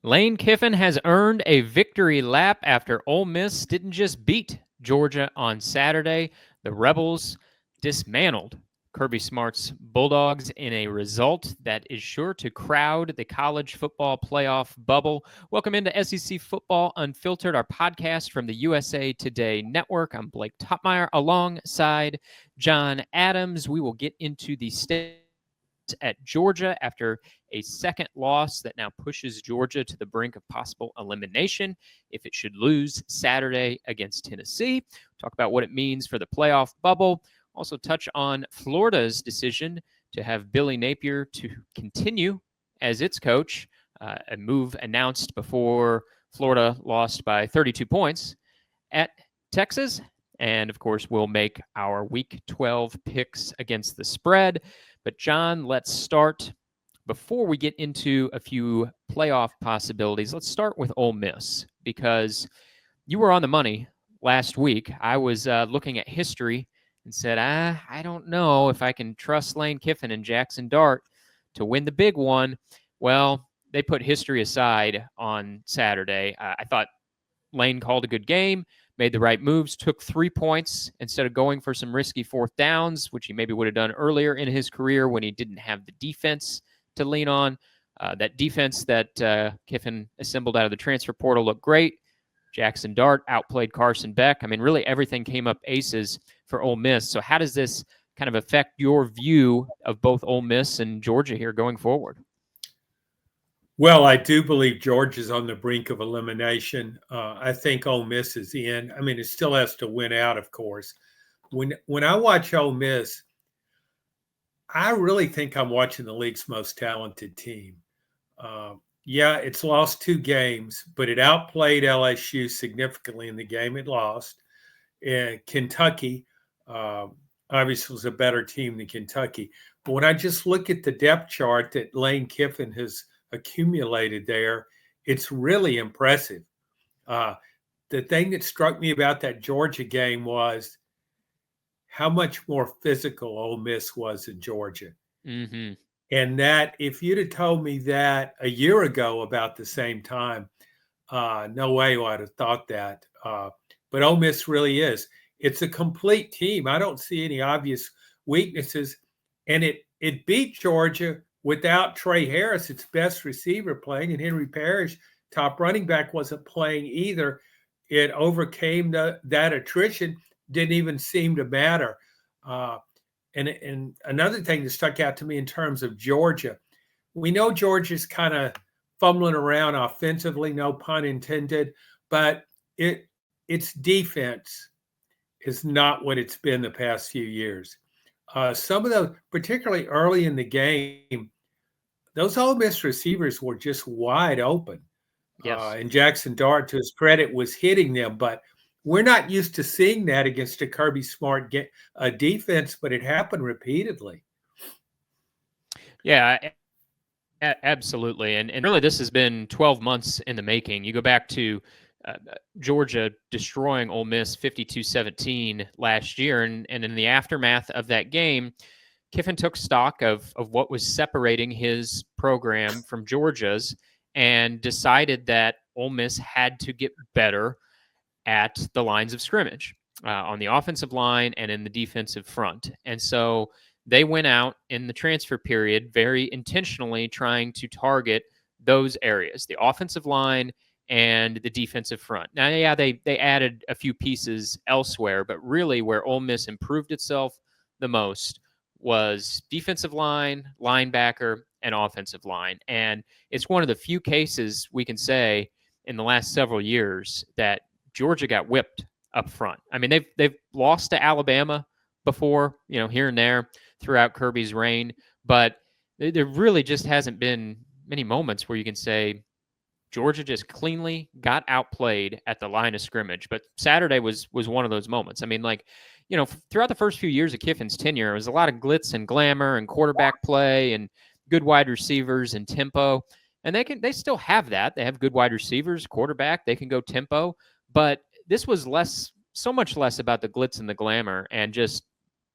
Lane Kiffin has earned a victory lap after Ole Miss didn't just beat Georgia on Saturday. The Rebels dismantled Kirby Smart's Bulldogs in a result that is sure to crowd the college football playoff bubble. Welcome into SEC Football Unfiltered, our podcast from the USA Today Network. I'm Blake Toppmeyer alongside John Adams. We will get into the state at Georgia after a second loss that now pushes Georgia to the brink of possible elimination if it should lose Saturday against Tennessee. Talk about what it means for the playoff bubble. Also touch on Florida's decision to have Billy Napier to continue as its coach, a move announced before Florida lost by 32 points at Texas. And of course, we'll make our Week 12 picks against the spread. But John, let's start, before we get into a few playoff possibilities, let's start with Ole Miss, because you were on the money last week. I was looking at history and said, I don't know if I can trust Lane Kiffin and Jackson Dart to win the big one. Well, they put history aside on Saturday. I thought Lane called a good game, made the right moves, took 3 points instead of going for some risky fourth downs, which he maybe would have done earlier in his career when he didn't have the defense to lean on. That defense that Kiffin assembled out of the transfer portal looked great. Jackson Dart outplayed Carson Beck. I mean, really everything came up aces for Ole Miss. So how does this kind of affect your view of both Ole Miss and Georgia here going forward? Well, I do believe Georgia's on the brink of elimination. I think Ole Miss is in. I mean, it still has to win out, of course. When I watch Ole Miss, I really think I'm watching the league's most talented team. Yeah, it's lost 2 games, but it outplayed LSU significantly in the game it lost. And Kentucky obviously was a better team than Kentucky. But when I just look at the depth chart that Lane Kiffin has accumulated there, it's really impressive. The thing that struck me about that Georgia game was how much more physical Ole Miss was in Georgia. Mm-hmm. And that if you'd have told me that a year ago about the same time, no way I'd have thought that. But Ole Miss really is. It's a complete team. I don't see any obvious weaknesses. And it beat Georgia without Trey Harris, its best receiver, playing, and Henry Parrish, top running back, wasn't playing either. It overcame that attrition, didn't even seem to matter. And another thing that stuck out to me in terms of Georgia, we know Georgia's kind of fumbling around offensively, no pun intended, but its defense is not what it's been the past few years. Some of those, particularly early in the game, those Ole Miss receivers were just wide open. Yes. And Jackson Dart, to his credit, was hitting them. But we're not used to seeing that against a Kirby Smart defense, but it happened repeatedly. Yeah, absolutely. And really, this has been 12 months in the making. You go back to Georgia destroying Ole Miss 52-17 last year. And in the aftermath of that game, Kiffin took stock of what was separating his program from Georgia's and decided that Ole Miss had to get better at the lines of scrimmage, on the offensive line and in the defensive front. And so they went out in the transfer period very intentionally trying to target those areas, the offensive line and the defensive front. Now, yeah, they added a few pieces elsewhere, but really where Ole Miss improved itself the most was defensive line, linebacker, and offensive line. And it's one of the few cases we can say in the last several years that Georgia got whipped up front. I mean, they've lost to Alabama before, here and there throughout Kirby's reign, but there really just hasn't been many moments where you can say Georgia just cleanly got outplayed at the line of scrimmage. But Saturday was one of those moments. I mean, throughout the first few years of Kiffin's tenure, it was a lot of glitz and glamour and quarterback play and good wide receivers and tempo. And they still have that. They have good wide receivers, quarterback, they can go tempo. But this was so much less about the glitz and the glamour and just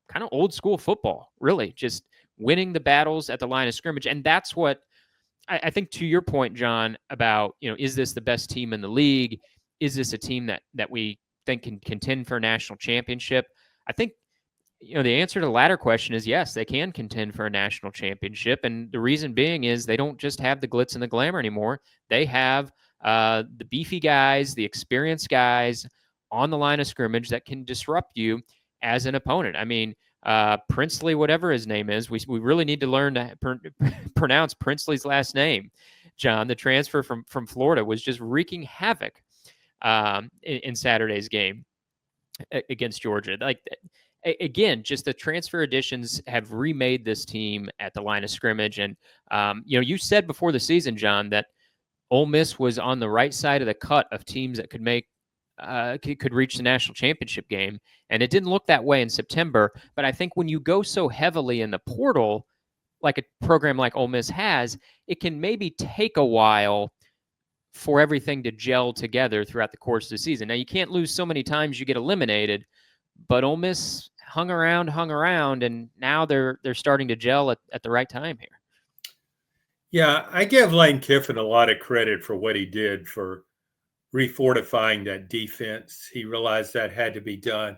kind of old school football, really, just winning the battles at the line of scrimmage. And that's what I think to your point, John, about, is this the best team in the league? Is this a team that we think can contend for a national championship? I think, the answer to the latter question is yes, they can contend for a national championship. And the reason being is they don't just have the glitz and the glamour anymore. They have the beefy guys, the experienced guys on the line of scrimmage that can disrupt you as an opponent. I mean, Princely, whatever his name is, we really need to learn to pronounce Princely's last name. John, the transfer from Florida, was just wreaking havoc in Saturday's game against Georgia. Like, again, just the transfer additions have remade this team at the line of scrimmage. And you said before the season, John, that Ole Miss was on the right side of the cut of teams that could reach the national championship game, and it didn't look that way in September. But I think when you go so heavily in the portal, like a program like Ole Miss has, it can maybe take a while for everything to gel together throughout the course of the season. Now, you can't lose so many times you get eliminated, but Ole Miss hung around, and now they're starting to gel at the right time here. Yeah, I give Lane Kiffin a lot of credit for what he did for refortifying that defense. He realized that had to be done.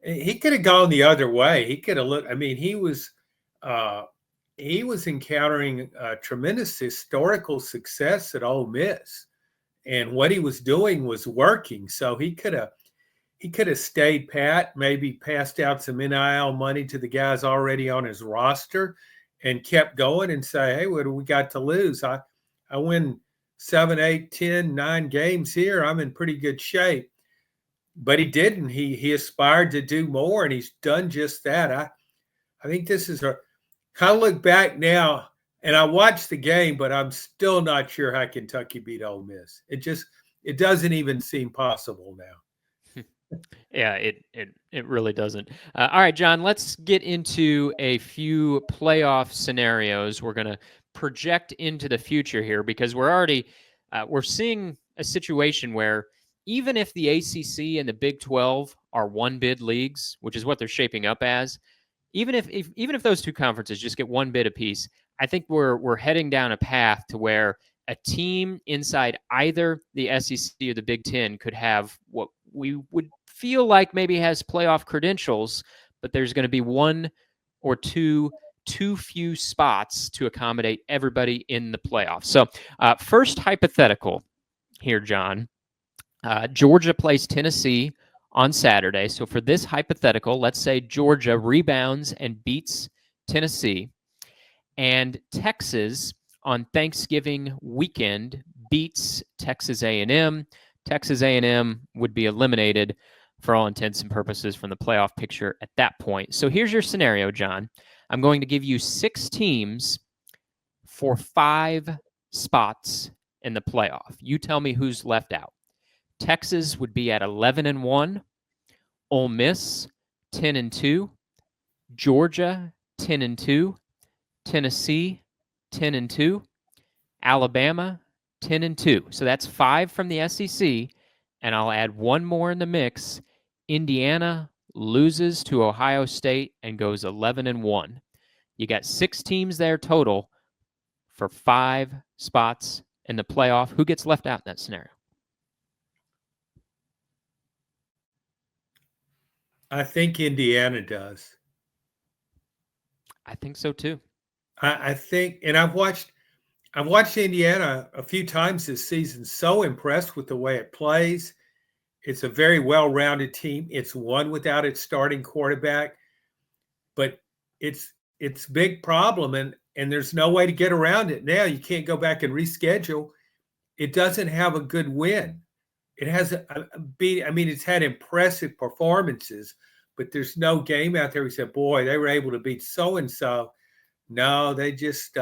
He could have gone the other way. He could have looked. I mean, he was encountering tremendous historical success at Ole Miss, and what he was doing was working. So he could have stayed pat, maybe passed out some NIL money to the guys already on his roster, and kept going and say, hey, what do we got to lose? I win 7, 8, 10, 9 games here. I'm in pretty good shape. But he didn't. He aspired to do more, and he's done just that. I think this is I look back now, and I watched the game, but I'm still not sure how Kentucky beat Ole Miss. It doesn't even seem possible now. Yeah, it really doesn't. All right, John, let's get into a few playoff scenarios. We're going to project into the future here because we're seeing a situation where even if the ACC and the Big 12 are one bid leagues, which is what they're shaping up as, even if those two conferences just get one bid apiece, I think we're heading down a path to where a team inside either the SEC or the Big 10 could have what we would feel like maybe has playoff credentials, but there's going to be one or too few spots to accommodate everybody in the playoffs. So first hypothetical here, John. Georgia plays Tennessee on Saturday. So for this hypothetical, let's say Georgia rebounds and beats Tennessee, and Texas on Thanksgiving weekend beats Texas A&M. Texas A&M would be eliminated for all intents and purposes from the playoff picture at that point. So here's your scenario, John. I'm going to give you 6 teams for 5 spots in the playoff. You tell me who's left out. Texas would be at 11-1, Ole Miss 10-2, Georgia 10-2, Tennessee 10-2, Alabama 10-2. So that's 5 from the SEC, and I'll add one more in the mix. Indiana loses to Ohio State and goes 11-1. You got 6 teams there total for 5 spots in the playoff. Who gets left out in that scenario? I think Indiana does. I think so too. I think, and I've watched Indiana a few times this season. So impressed with the way it plays. It's a very well-rounded team. It's won without its starting quarterback, but it's big problem, and there's no way to get around it now. You can't go back and reschedule. It doesn't have a good win. It has it's had impressive performances, but there's no game out there. We said, boy, they were able to beat so-and-so. No, they just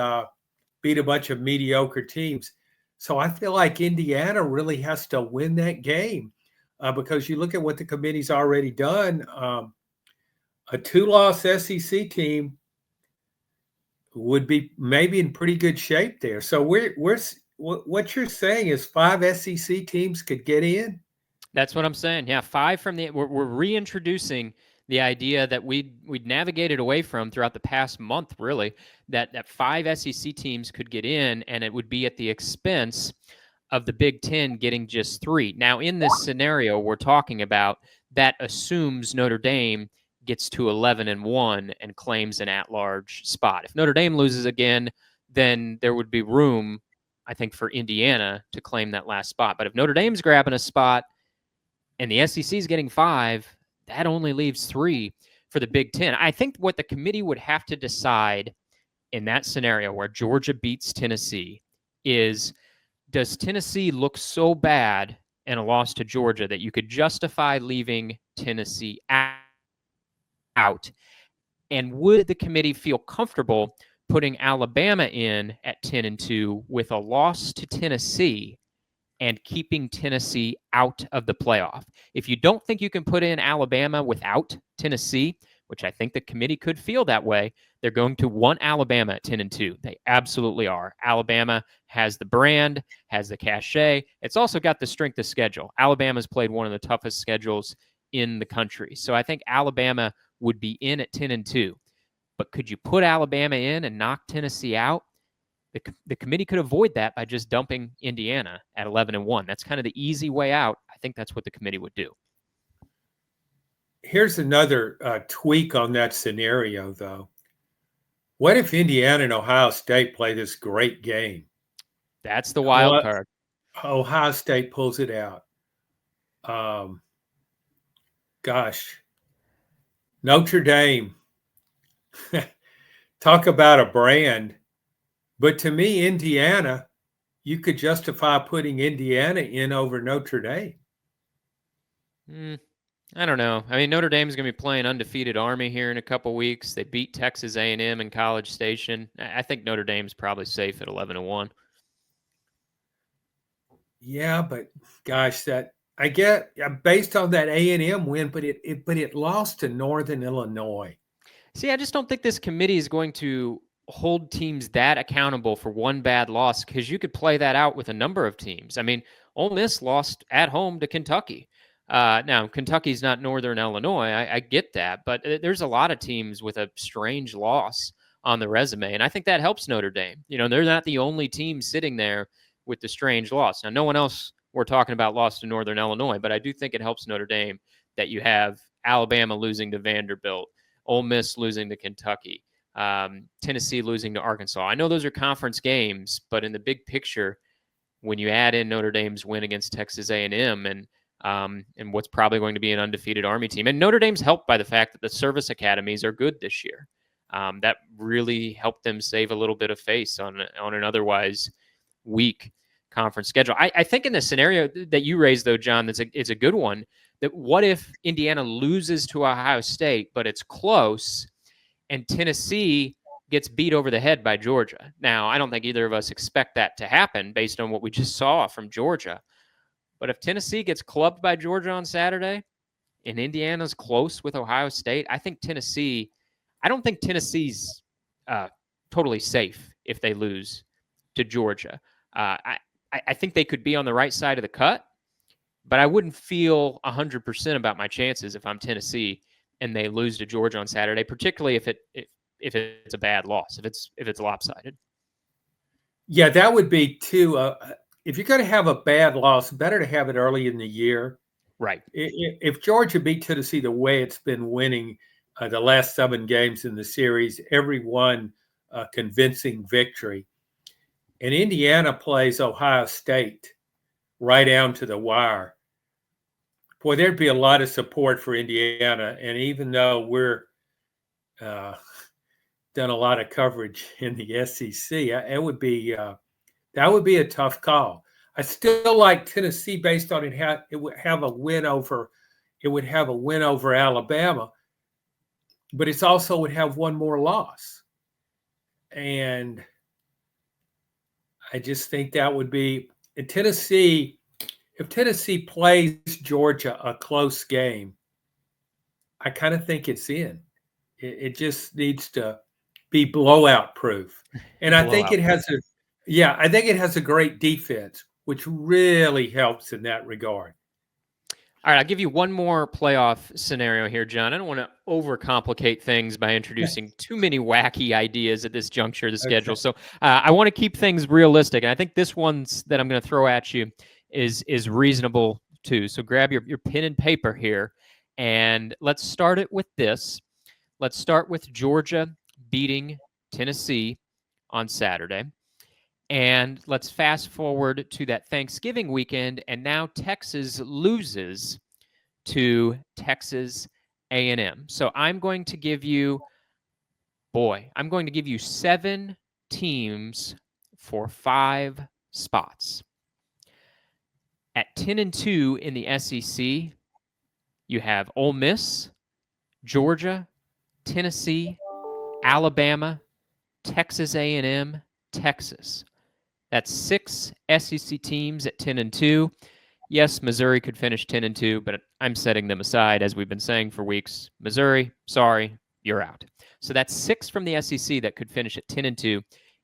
beat a bunch of mediocre teams. So I feel like Indiana really has to win that game because you look at what the committee's already done. A 2-loss SEC team would be maybe in pretty good shape there. So what you're saying is 5 SEC teams could get in? That's what I'm saying. Yeah, 5 from the. We're reintroducing The idea that we'd navigated away from throughout the past month, really, that 5 SEC teams could get in, and it would be at the expense of the Big Ten getting just 3. Now, in this scenario we're talking about, that assumes Notre Dame gets to 11-1 and claims an at-large spot. If Notre Dame loses again, then there would be room, I think, for Indiana to claim that last spot. But if Notre Dame's grabbing a spot and the SEC is getting 5, that only leaves 3 for the Big Ten. I think what the committee would have to decide in that scenario where Georgia beats Tennessee is, does Tennessee look so bad in a loss to Georgia that you could justify leaving Tennessee out? And would the committee feel comfortable putting Alabama in at 10-2 with a loss to Tennessee and keeping Tennessee out of the playoff? If you don't think you can put in Alabama without Tennessee, which I think the committee could feel that way, they're going to want Alabama at 10-2. They absolutely are. Alabama has the brand, has the cachet. It's also got the strength of schedule. Alabama's played one of the toughest schedules in the country. So I think Alabama would be in at 10-2. But could you put Alabama in and knock Tennessee out? The committee could avoid that by just dumping Indiana at 11-1. That's kind of the easy way out. I think that's what the committee would do. Here's another tweak on that scenario, though. What if Indiana and Ohio State play this great game? That's the wild card. Ohio State pulls it out. Gosh, Notre Dame. Talk about a brand. But to me, Indiana, you could justify putting Indiana in over Notre Dame. I don't know. I mean, Notre Dame's going to be playing undefeated Army here in a couple weeks. They beat Texas A&M in College Station. I think Notre Dame's probably safe at 11-1. Yeah, but gosh, that I get based on that A&M win, but it lost to Northern Illinois. See, I just don't think this committee is going to hold teams that accountable for one bad loss, because you could play that out with a number of teams. I mean, Ole Miss lost at home to Kentucky. Now, Kentucky's not Northern Illinois. I get that, but there's a lot of teams with a strange loss on the resume, and I think that helps Notre Dame. You know, they're not the only team sitting there with the strange loss. Now, no one else we're talking about lost to Northern Illinois, but I do think it helps Notre Dame that you have Alabama losing to Vanderbilt, Ole Miss losing to Kentucky, Tennessee losing to Arkansas. I know those are conference games, but in the big picture, when you add in Notre Dame's win against Texas A&M and what's probably going to be an undefeated Army team, and Notre Dame's helped by the fact that the service academies are good this year, that really helped them save a little bit of face on an otherwise weak conference schedule. I think in the scenario that you raised, though, John, it's a good one. That what if Indiana loses to Ohio State, but it's close, and Tennessee gets beat over the head by Georgia? Now, I don't think either of us expect that to happen based on what we just saw from Georgia. But if Tennessee gets clubbed by Georgia on Saturday and Indiana's close with Ohio State, I don't think Tennessee's totally safe if they lose to Georgia. I think they could be on the right side of the cut, but I wouldn't feel 100% about my chances if I'm Tennessee and they lose to Georgia on Saturday, particularly if it's a bad loss, if it's lopsided. Yeah, that would be too. If you're going to have a bad loss, better to have it early in the year. Right. If Georgia beat Tennessee the way it's been winning the last 7 games in the series, every one convincing victory, and Indiana plays Ohio State right down to the wire, boy, there'd be a lot of support for Indiana. And even though we're done a lot of coverage in the SEC, it would be that would be a tough call. I still like Tennessee based on it would have a win over Alabama, but it's also would have one more loss. And I just think that would be Tennessee. If Tennessee plays Georgia a close game, I kind of think it's in. It just needs to be blowout proof. And I think it has a great defense, which really helps in that regard. All right, I'll give you one more playoff scenario here, John. I don't want to overcomplicate things by introducing too many wacky ideas at this juncture of the schedule. Okay. So I want to keep things realistic, and I think this one's that I'm going to throw at you is reasonable too. So grab your pen and paper here, and let's start it with this. Let's start with Georgia beating Tennessee on Saturday. And let's fast forward to that Thanksgiving weekend, and now Texas loses to Texas A&M. So I'm going to give you, I'm going to give you 7 teams for 5 spots. At 10-2 in the SEC, you have Ole Miss, Georgia, Tennessee, Alabama, Texas A&M, Texas. That's 6 SEC teams at 10-2. Yes, Missouri could finish 10-2, but I'm setting them aside, as we've been saying for weeks. Missouri, sorry, you're out. So that's 6 from the SEC that could finish at 10-2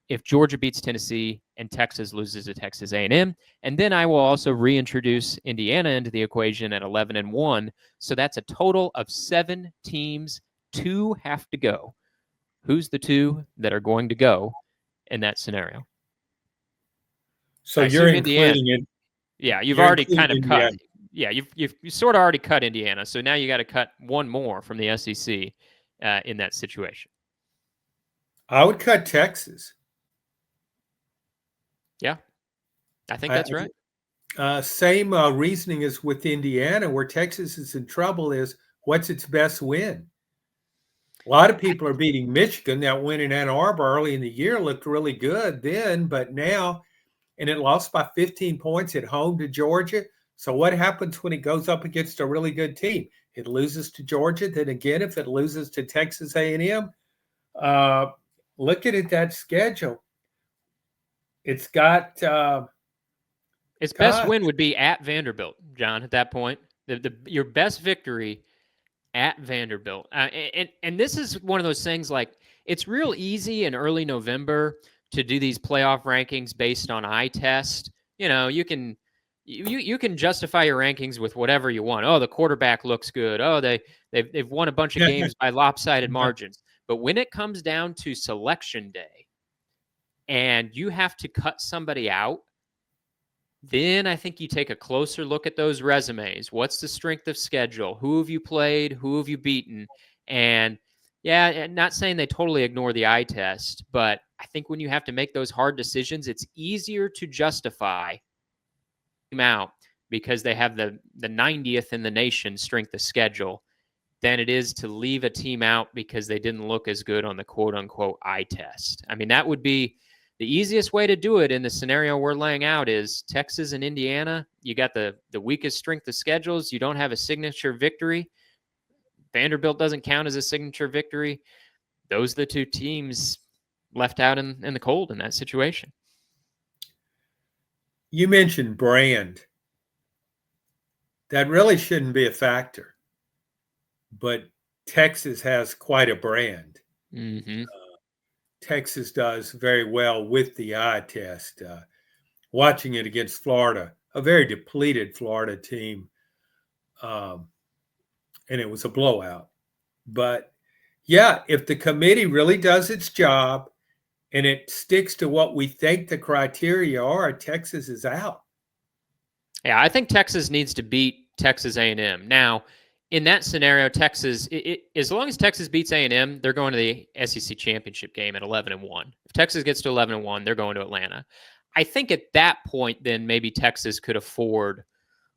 if Georgia beats Tennessee and Texas loses to Texas A&M. And then I will also reintroduce Indiana into the equation at 11-1. So that's a total of 7 teams. 2 have to go. Who's the 2 that are going to go in that scenario? So you're including it. Yeah, you've already kind of cut. Indiana. Yeah, you've sort of already cut Indiana. So now you got to cut one more from the SEC in that situation. I would cut Texas. Yeah, I think that's right. Same reasoning as with Indiana, where Texas is in trouble is what's its best win? A lot of people are beating Michigan. That win in Ann Arbor early in the year looked really good then, but now, and it lost by 15 points at home to Georgia. So what happens when it goes up against a really good team? It loses to Georgia. Then again, if it loses to Texas A&M, looking at that schedule, it's got its best win would be at Vanderbilt, John. At that point, your best victory at Vanderbilt, and this is one of those things. Like, it's real easy in early November to do these playoff rankings based on eye test. You know, you can justify your rankings with whatever you want. Oh, the quarterback looks good. Oh, they've won a bunch of games by lopsided margins. But when it comes down to selection day and you have to cut somebody out, then I think you take a closer look at those resumes. What's the strength of schedule? Who have you played? Who have you beaten? And yeah, not saying they totally ignore the eye test, but I think when you have to make those hard decisions, it's easier to justify them out because they have the 90th in the nation strength of schedule than it is to leave a team out because they didn't look as good on the quote unquote eye test. I mean, that would be the easiest way to do it in the scenario we're laying out is Texas and Indiana. You got the weakest strength of schedules. You don't have a signature victory. Vanderbilt doesn't count as a signature victory. Those are the 2 teams left out in the cold in that situation. You mentioned brand. That really shouldn't be a factor. But Texas has quite a brand. Mm-hmm. Texas does very well with the eye test. Watching it against Florida, a very depleted Florida team, and it was a blowout. But yeah, if the committee really does its job and it sticks to what we think the criteria are, Texas is out. Yeah, I think Texas needs to beat Texas A&M. Now, in that scenario, Texas, as long as Texas beats A&M, they're going to the SEC championship game at 11-1. If Texas gets to 11-1, they're going to Atlanta. I think at that point, then maybe Texas could afford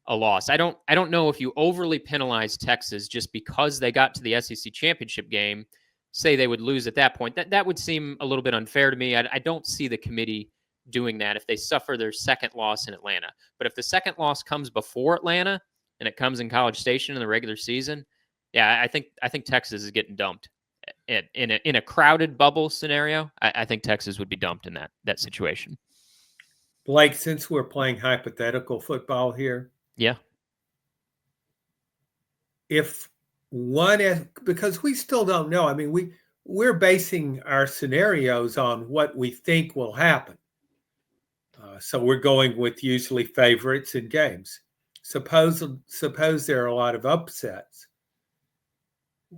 a loss. I don't know if you overly penalize Texas just because they got to the SEC championship game, say they would lose at that point. That would seem a little bit unfair to me. I don't see the committee doing that if they suffer their second loss in Atlanta. But if the second loss comes before Atlanta and it comes in College Station in the regular season, yeah, I think Texas is getting dumped. In a crowded bubble scenario, I think Texas would be dumped in that situation. Blake, since we're playing hypothetical football here, yeah, if one, because we still don't know. I mean, we're basing our scenarios on what we think will happen. So we're going with usually favorites in games. suppose there are a lot of upsets.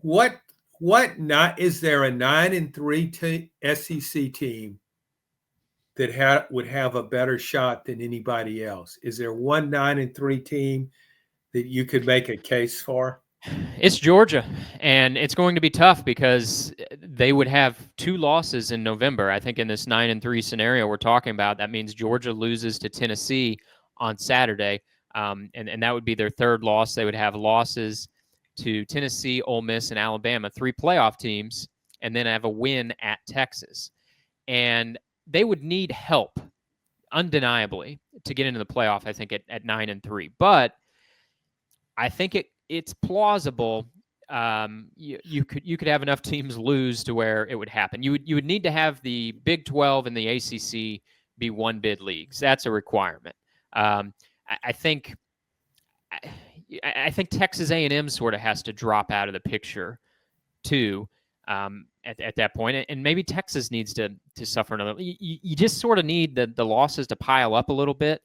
What not is there a 9-3 SEC team that would have a better shot than anybody else? Is there one 9-3 team that you could make a case for? It's Georgia, and it's going to be tough because they would have 2 losses in November. I think in this 9-3 scenario we're talking about, that means Georgia loses to Tennessee on Saturday, and that would be their 3rd loss. They would have losses to Tennessee, Ole Miss, and Alabama, 3 playoff teams, and then have a win at Texas. And they would need help, undeniably, to get into the playoff, I think, at 9-3. But I think it's plausible. You could have enough teams lose to where it would happen. You would need to have the Big 12 and the ACC be 1-bid leagues. That's a requirement. I think Texas A&M sort of has to drop out of the picture too. At that point, and maybe Texas needs to suffer another. You just sort of need the losses to pile up a little bit.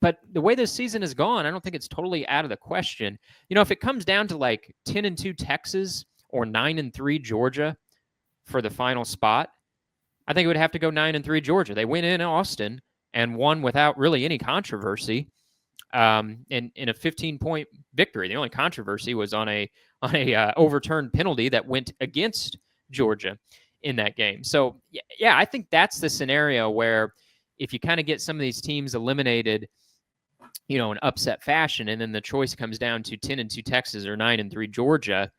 But the way this season has gone, I don't think it's totally out of the question. If it comes down to like 10-2 Texas or 9-3 Georgia for the final spot, I think it would have to go 9-3 Georgia. They went in Austin and won without really any controversy, in a 15-point victory. The only controversy was on a overturned penalty that went against Georgia in that game. So yeah, I think that's the scenario where if you kind of get some of these teams eliminated, in upset fashion, and then the choice comes down to 10-2 Texas or 9-3 Georgia,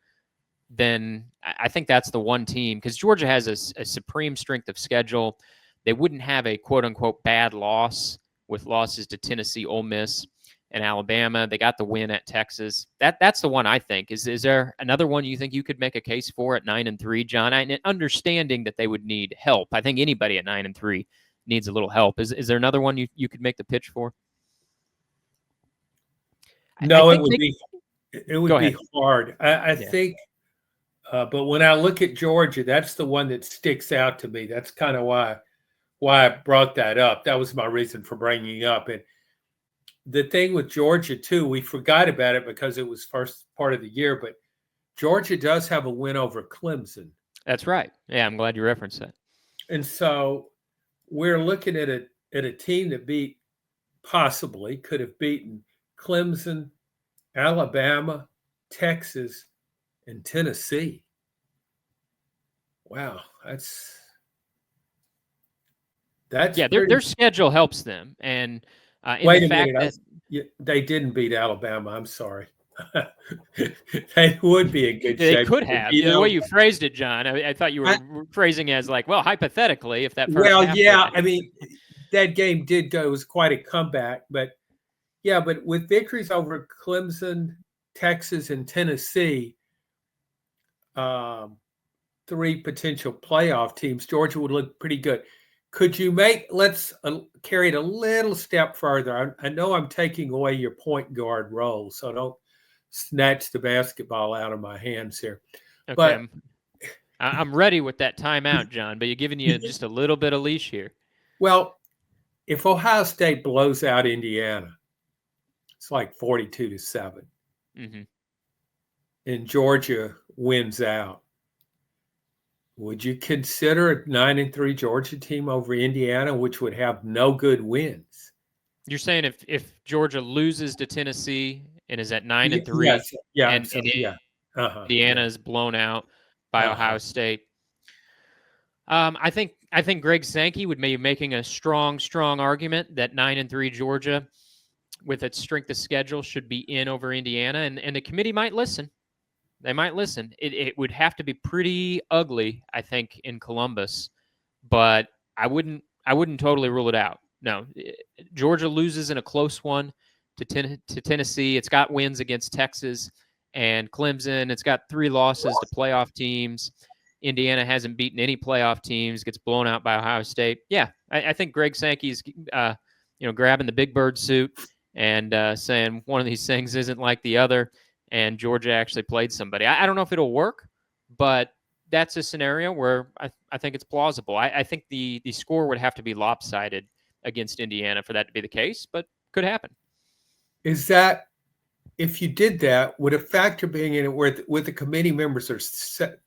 then I think that's the one team, because Georgia has a supreme strength of schedule. They wouldn't have a quote-unquote bad loss with losses to Tennessee, Ole Miss, and Alabama. They got the win at Texas. That's the one I think. Is there another one you think you could make a case for at 9-3, John? Understanding that they would need help. I think anybody at 9-3 needs a little help. Is there another one you could make the pitch for? No, it would be hard. I think, but when I look at Georgia, that's the one that sticks out to me. That's kind of why I brought that up. That was my reason for bringing it up. And the thing with Georgia too, we forgot about it because it was first part of the year, but Georgia does have a win over Clemson. That's right. Yeah, I'm glad you referenced that. And so we're looking at a team that could have beaten Clemson, Alabama, Texas, and Tennessee. Wow, that's their schedule helps them. And wait a minute, they didn't beat Alabama. I'm sorry. They would be in good shape. They could have. The way you phrased it, John, I thought you were phrasing it as like, well, hypothetically, if that. I mean, that game did go. It was quite a comeback, but with victories over Clemson, Texas, and Tennessee, 3 potential playoff teams, Georgia would look pretty good. Could you let's carry it a little step further. I know I'm taking away your point guard role, so don't snatch the basketball out of my hands here. Okay. But I'm ready with that timeout, John, but you're giving you just a little bit of leash here. Well, if Ohio State blows out Indiana, it's like 42-7. Mm-hmm. And Georgia wins out. Would you consider a 9-3 Georgia team over Indiana, which would have no good wins? You're saying if Georgia loses to Tennessee and is at 9-3, Indiana is blown out by Ohio State. I think Greg Sankey would be making a strong argument that 9-3 Georgia, with its strength of schedule, should be in over Indiana, and the committee might listen. They might listen. It would have to be pretty ugly, I think, in Columbus, but I wouldn't totally rule it out. No, Georgia loses in a close one to Tennessee. It's got wins against Texas and Clemson. It's got 3 losses to playoff teams. Indiana hasn't beaten any playoff teams. Gets blown out by Ohio State. Yeah, I think Greg Sankey's grabbing the big bird suit and saying one of these things isn't like the other. And Georgia actually played somebody. I don't know if it'll work, but that's a scenario where I think it's plausible. I think the score would have to be lopsided against Indiana for that to be the case, but could happen. is that if you did that, would a factor being in it where the committee members are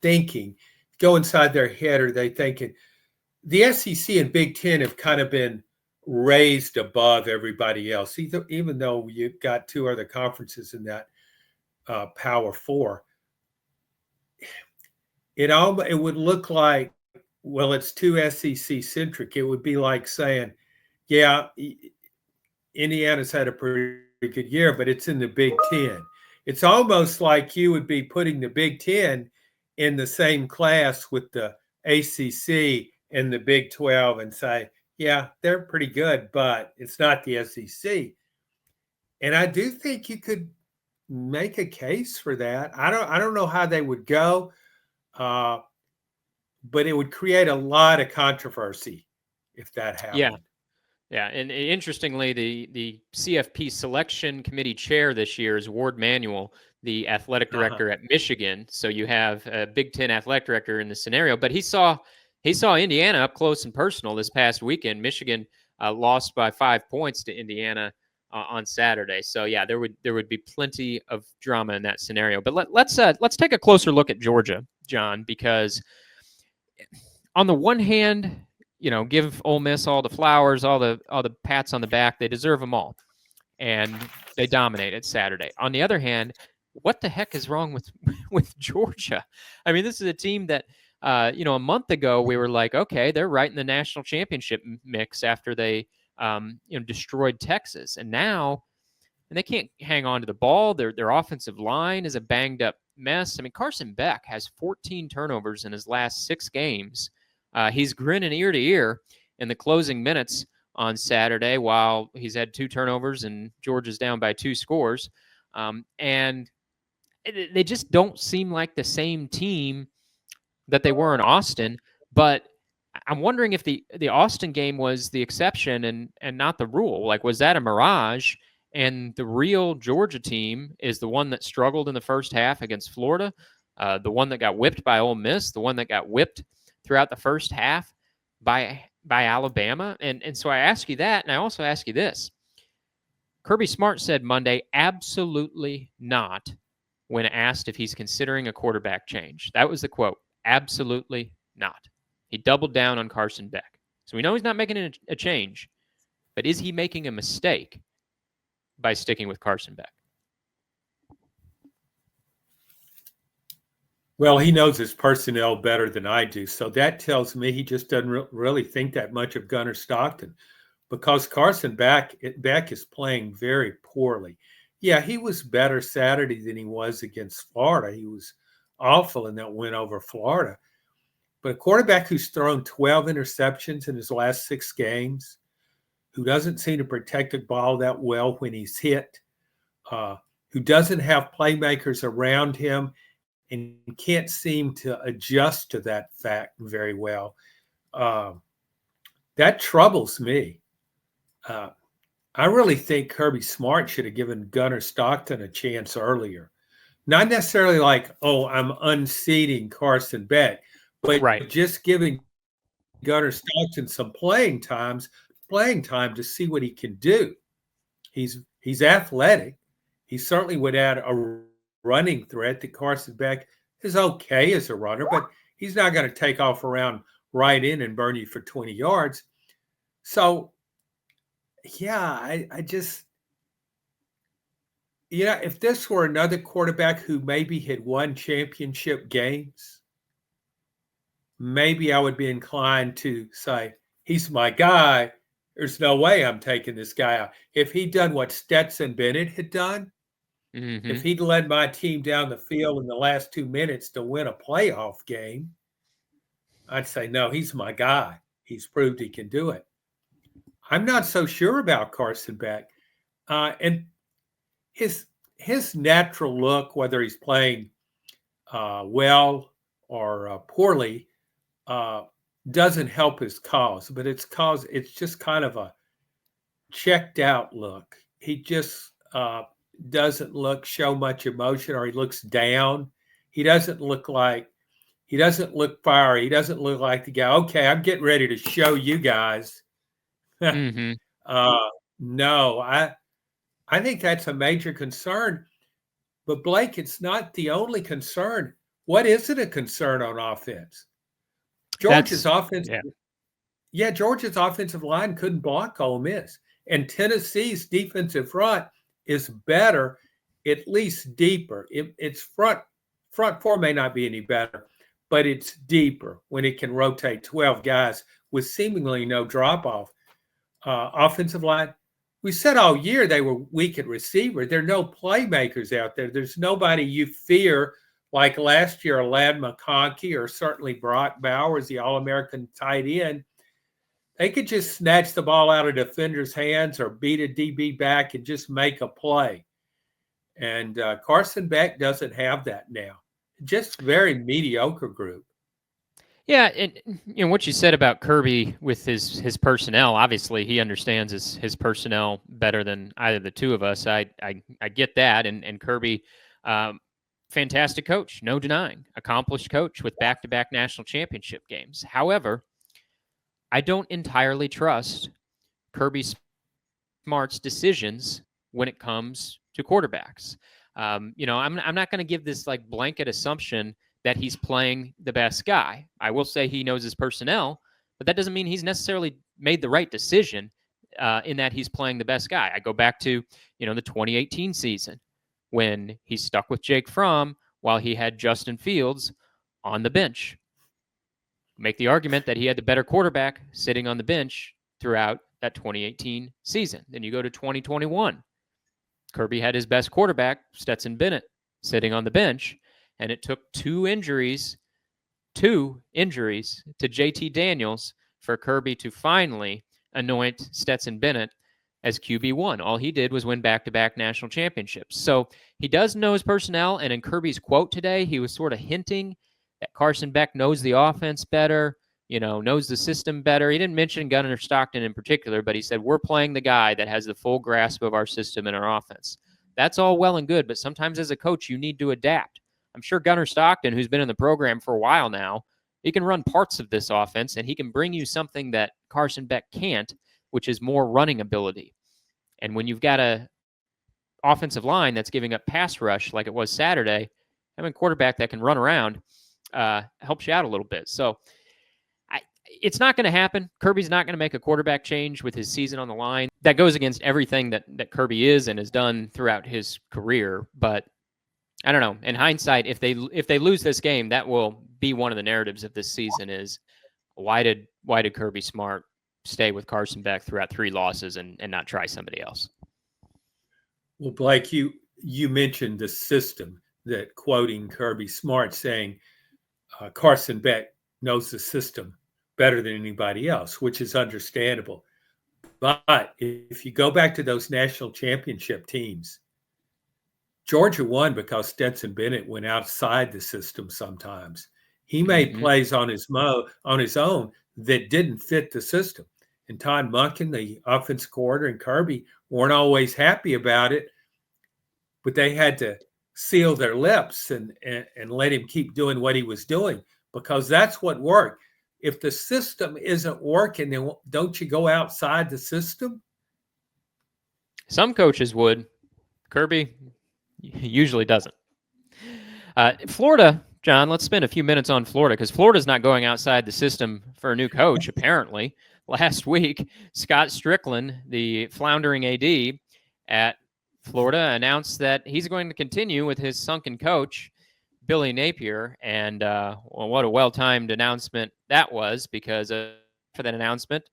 thinking, go inside their head, are they thinking the SEC and Big Ten have kind of been raised above everybody else, even though you've got two other conferences in that Power Four. It would look like, well, it's too SEC centric. It would be like saying, yeah, Indiana's had a pretty good year, but it's in the Big Ten. It's almost like you would be putting the Big Ten in the same class with the ACC and the Big 12 and say, yeah, they're pretty good, but it's not the SEC. And I do think you could make a case for that. I don't know how they would go, but it would create a lot of controversy if that happened. Yeah, and interestingly, the CFP selection committee chair this year is Ward Manuel, the athletic director at Michigan. So you have a Big Ten athletic director in the scenario, but he saw Indiana up close and personal this past weekend. Michigan lost by 5 points to Indiana on Saturday. So yeah, there would be plenty of drama in that scenario. But let's take a closer look at Georgia, John, because on the one hand, give Ole Miss all the flowers, all the pats on the back. They deserve them all, and they dominated Saturday. On the other hand, what the heck is wrong with Georgia? I mean, this is a team that a month ago we were like, okay, they're right in the national championship mix after they destroyed Texas, and now they can't hang on to the ball. Their offensive line is a banged up mess. I mean, Carson Beck has 14 turnovers in his last 6 games. He's grinning ear to ear in the closing minutes on Saturday while he's had 2 turnovers and Georgia's down by 2 scores. And they just don't seem like the same team that they were in Austin. But I'm wondering if the Austin game was the exception and not the rule. Like, was that a mirage? And the real Georgia team is the one that struggled in the first half against Florida, the one that got whipped by Ole Miss, the one that got whipped throughout the first half by Alabama. And so I ask you that, and I also ask you this. Kirby Smart said Monday, absolutely not, when asked if he's considering a quarterback change. That was the quote, absolutely not. He doubled down on Carson Beck. So we know he's not making a change, but is he making a mistake by sticking with Carson Beck? Well, he knows his personnel better than I do. So that tells me he just doesn't really think that much of Gunnar Stockton, because Carson Beck is playing very poorly. Yeah, he was better Saturday than he was against Florida. He was awful in that win over Florida. But a quarterback who's thrown 12 interceptions in his last 6 games, who doesn't seem to protect the ball that well when he's hit, who doesn't have playmakers around him and can't seem to adjust to that fact very well, that troubles me. I really think Kirby Smart should have given Gunnar Stockton a chance earlier. Not necessarily like, oh, I'm unseating Carson Beck, but just giving Gunnar Stockton some playing time to see what he can do. He's athletic. He certainly would add a running threat. That Carson Beck is okay as a runner, but he's not going to take off around right in and burn you for 20 yards. So, yeah, I just, if this were another quarterback who maybe had won championship games, maybe I would be inclined to say, he's my guy. There's no way I'm taking this guy out. If he'd done what Stetson Bennett had done, if he'd led my team down the field in the last 2 minutes to win a playoff game, I'd say, no, he's my guy. He's proved he can do it. I'm not so sure about Carson Beck. And his natural look, whether he's playing well or poorly, doesn't help his cause. But it's just kind of a checked out look. He just doesn't show much emotion, or he looks down. He doesn't look fiery. He doesn't look like the guy, okay, I'm getting ready to show you guys. No, I I think that's a major concern. But Blake, it's not the only concern. What isn't a concern on offense? Georgia's That's offense, yeah. yeah, Georgia's offensive line couldn't block Ole Miss, and Tennessee's defensive front is better, at least deeper. Its front four may not be any better, but it's deeper when it can rotate 12 guys with seemingly no drop off. Offensive line, we said all year they were weak at receiver. There are no playmakers out there. There's nobody you fear like last year, Ladd McConkey or certainly Brock Bowers, the All-American tight end. They could just snatch the ball out of defenders' hands or beat a DB back and just make a play. And Carson Beck doesn't have that now. Just very mediocre group. Yeah, and what you said about Kirby with his personnel, obviously he understands his personnel better than either the two of us. I get that, and Kirby, fantastic coach, no denying, accomplished coach with back-to-back national championship games. However, I don't entirely trust Kirby Smart's decisions when it comes to quarterbacks. I'm not going to give this like blanket assumption that he's playing the best guy. I will say he knows his personnel, but that doesn't mean he's necessarily made the right decision in that he's playing the best guy. I go back to, the 2018 season when he stuck with Jake Fromm while he had Justin Fields on the bench. Make the argument that he had the better quarterback sitting on the bench throughout that 2018 season. Then you go to 2021. Kirby had his best quarterback, Stetson Bennett, sitting on the bench. And it took two injuries to JT Daniels for Kirby to finally anoint Stetson Bennett as QB1. All he did was win back-to-back national championships. So he does know his personnel, and in Kirby's quote today, he was sort of hinting that Carson Beck knows the offense better, knows the system better. He didn't mention Gunnar Stockton in particular, but he said, we're playing the guy that has the full grasp of our system and our offense. That's all well and good, but sometimes as a coach, you need to adapt. I'm sure Gunnar Stockton, who's been in the program for a while now, he can run parts of this offense, and he can bring you something that Carson Beck can't, which is more running ability. And when you've got a offensive line that's giving up pass rush like it was Saturday, having a quarterback that can run around helps you out a little bit. So it's not going to happen. Kirby's not going to make a quarterback change with his season on the line. That goes against everything that Kirby is and has done throughout his career. But I don't know. In hindsight, if they lose this game, that will be one of the narratives of this season is why did Kirby Smart stay with Carson Beck throughout 3 losses and not try somebody else? Well, Blake, you mentioned the system, that quoting Kirby Smart saying Carson Beck knows the system better than anybody else, which is understandable. But if you go back to those national championship teams, Georgia won because Stetson Bennett went outside the system sometimes. He made plays on his own that didn't fit the system. And Todd Monken, the offensive coordinator, and Kirby weren't always happy about it, but they had to seal their lips and let him keep doing what he was doing because that's what worked. If the system isn't working, then don't you go outside the system? Some coaches would. Kirby usually doesn't. Florida, John, let's spend a few minutes on Florida because Florida's not going outside the system for a new coach, apparently. Last week, Scott Strickland, the floundering AD at Florida, announced that he's going to continue with his sunken coach, Billy Napier. And what a well-timed announcement that was, because for that announcement,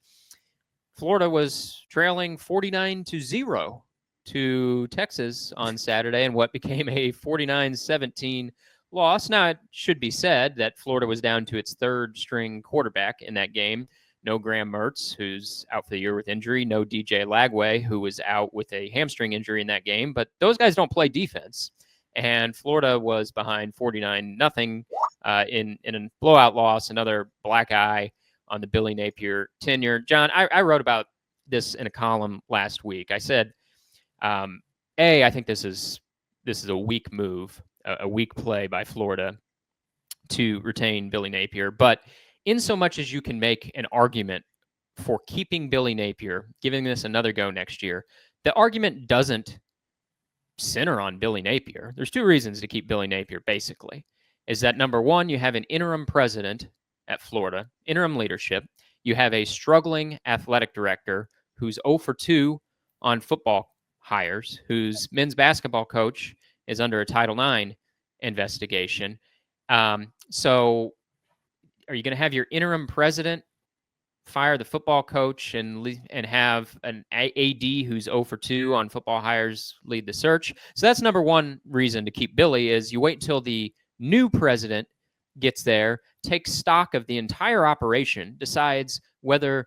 Florida was trailing 49-0 to Texas on Saturday in what became a 49-17 loss. Now, it should be said that Florida was down to its third-string quarterback in that game. No Graham Mertz, who's out for the year with injury. No DJ Lagway, who was out with a hamstring injury in that game. But those guys don't play defense. And Florida was behind 49-0 in a blowout loss, another black eye on the Billy Napier tenure. John, I wrote about this in a column last week. I said, I think this is a weak move, a weak play by Florida to retain Billy Napier. But in so much as you can make an argument for keeping Billy Napier, giving this another go next year, the argument doesn't center on Billy Napier. There's two reasons to keep Billy Napier, basically. Is that number one, you have an interim president at Florida, interim leadership. You have a struggling athletic director who's 0 for 2 on football hires, whose men's basketball coach is under a Title IX investigation. So are you going to have your interim president fire the football coach and have an AD who's 0 for 2 on football hires lead the search? So that's number one reason to keep Billy is you wait until the new president gets there, takes stock of the entire operation, decides whether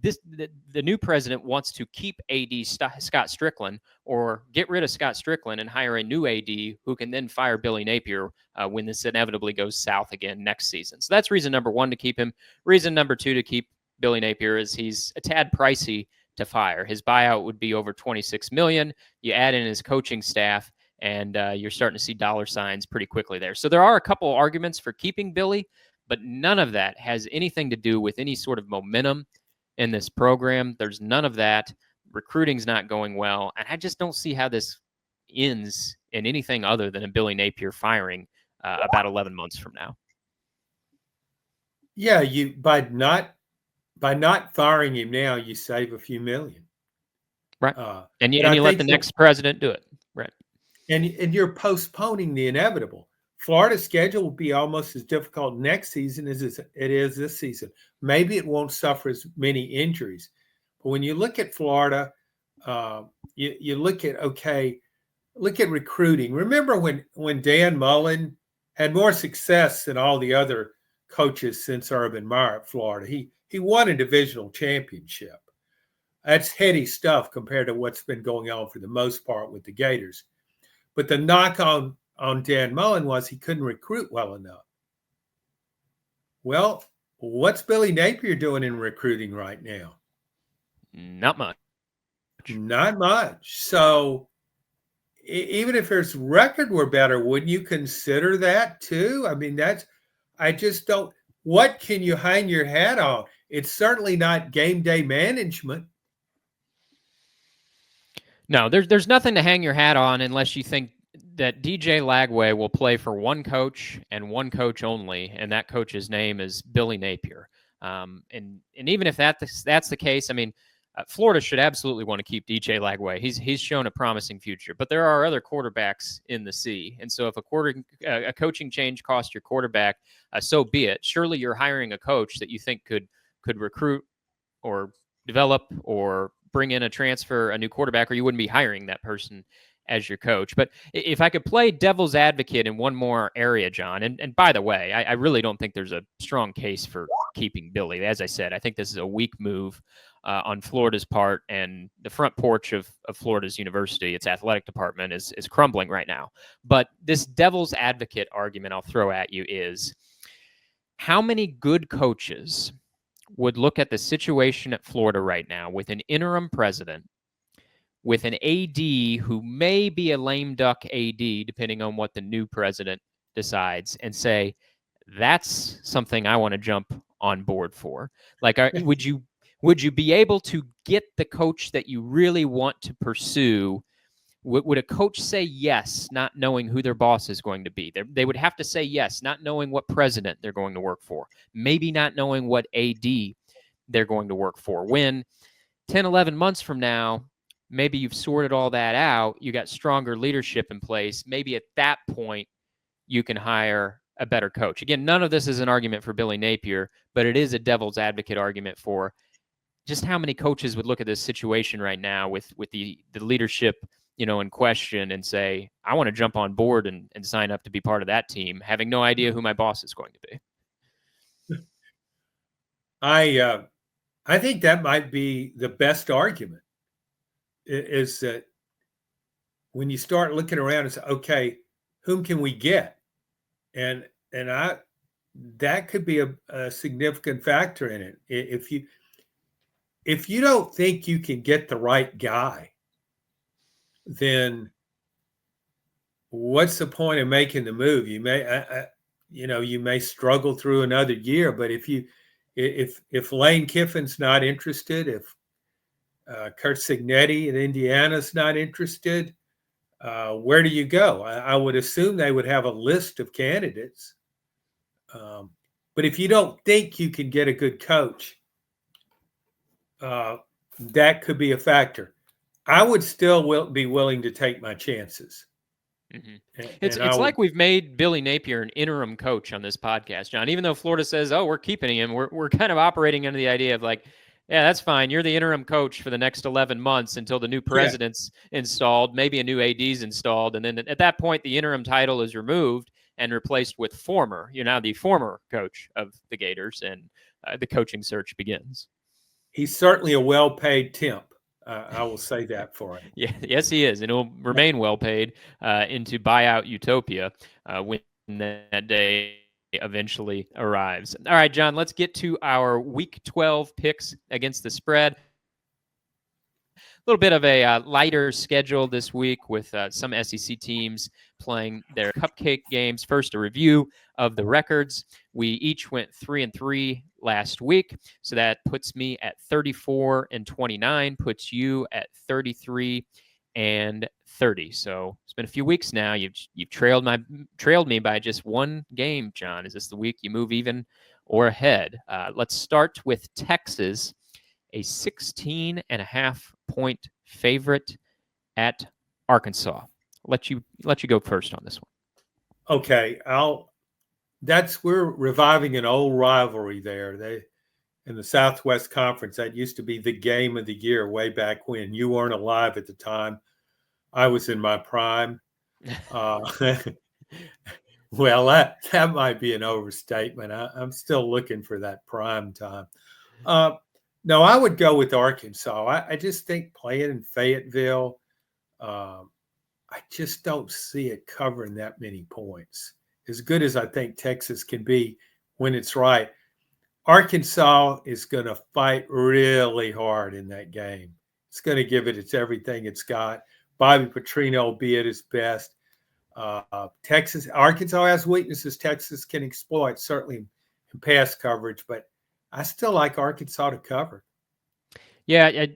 the new president wants to keep AD Scott Strickland or get rid of Scott Strickland and hire a new AD who can then fire Billy Napier when this inevitably goes south again next season. So that's reason number one to keep him. Reason number two to keep Billy Napier is he's a tad pricey to fire. His buyout would be over $26 million. You add in his coaching staff, and you're starting to see dollar signs pretty quickly there. So there are a couple arguments for keeping Billy, but none of that has anything to do with any sort of momentum in this program. There's none of that. Recruiting's not going well, and I just don't see how this ends in anything other than a Billy Napier firing about 11 months from now. Yeah, by not firing him now, you save a few million. Right. And you let the next president do it. Right. And you're postponing the inevitable. Florida's schedule will be almost as difficult next season as it is this season. Maybe it won't suffer as many injuries. But when you look at Florida, you look at recruiting. Remember when Dan Mullen had more success than all the other coaches since Urban Meyer at Florida. He won a divisional championship. That's heady stuff compared to what's been going on for the most part with the Gators. But the knock on Dan Mullen was he couldn't recruit well enough. Well, what's Billy Napier doing in recruiting right now? Not much. Not much. So even if his record were better, wouldn't you consider that too? I mean, I just don't. What can you hang your hat on? It's certainly not game day management. No, there's nothing to hang your hat on unless you think that DJ Lagway will play for one coach and one coach only, and that coach's name is Billy Napier. And even if that's the case, I mean, Florida should absolutely want to keep DJ Lagway. He's shown a promising future, but there are other quarterbacks in the sea, and so if a coaching change costs your quarterback, so be it. Surely you're hiring a coach that you think could recruit or develop or bring in a new quarterback, or you wouldn't be hiring that person as your coach. But if I could play devil's advocate in one more area, John, and by the way, I really don't think there's a strong case for keeping Billy. As I said, I think this is a weak move on Florida's part, and the front porch of Florida's university, its athletic department, is crumbling right now. But this devil's advocate argument I'll throw at you is, how many good coaches would look at the situation at Florida right now with an interim president, with an AD who may be a lame duck AD, depending on what the new president decides, and say, that's something I want to jump on board for? Like, would you be able to get the coach that you really want to pursue? Would a coach say yes, not knowing who their boss is going to be? They would have to say yes, not knowing what president they're going to work for, maybe not knowing what AD they're going to work for. When 10, 11 months from now, maybe you've sorted all that out, you got stronger leadership in place, maybe at that point you can hire a better coach. Again, none of this is an argument for Billy Napier, but it is a devil's advocate argument for just how many coaches would look at this situation right now with the leadership, in question and say, I want to jump on board and sign up to be part of that team, having no idea who my boss is going to be. I think that might be the best argument, is that when you start looking around and say, okay, whom can we get? And that could be a significant factor in it. If you don't think you can get the right guy, then what's the point of making the move? You may struggle through another year, but if Lane Kiffin's not interested, if Kurt Signetti in Indiana's not interested, where do you go? I would assume they would have a list of candidates. But if you don't think you can get a good coach, that could be a factor. I would still be willing to take my chances. Mm-hmm. And I It's would, like we've made Billy Napier an interim coach on this podcast, John. Even though Florida says, "Oh, we're keeping him," we're kind of operating under the idea of like, yeah, that's fine. You're the interim coach for the next 11 months until the new yeah, president's installed, maybe a new AD's installed, and then at that point, the interim title is removed and replaced with former. You're now the former coach of the Gators, and the coaching search begins. he's certainly a well-paid temp. I will say that for him. Yeah, yes, he is, and he'll remain well paid into buyout utopia when that day eventually arrives. All right, John, let's get to our Week 12 picks against the spread. A little bit of a lighter schedule this week with some SEC teams playing their cupcake games. First, a review of the records. We each went 3-3 last week, so that puts me at 34-29, puts you at 33-30. So it's been a few weeks now. You've trailed me by just one game, John. Is this the week you move even or ahead? Let's start with Texas, a 16.5-point favorite at Arkansas. Let you go first on this one. Okay, we're reviving an old rivalry there. They in the Southwest Conference, that used to be the game of the year way back when. You weren't alive at the time. I was in my prime. Uh, well, that might be an overstatement. I'm still looking for that prime time. No, I would go with Arkansas. I just think playing in Fayetteville, I just don't see it covering that many points. As good as I think Texas can be when it's right, Arkansas is going to fight really hard in that game. It's going to give it its everything it's got. Bobby Petrino will be at his best. Arkansas has weaknesses Texas can exploit, certainly in pass coverage, but I still like Arkansas to cover. Yeah,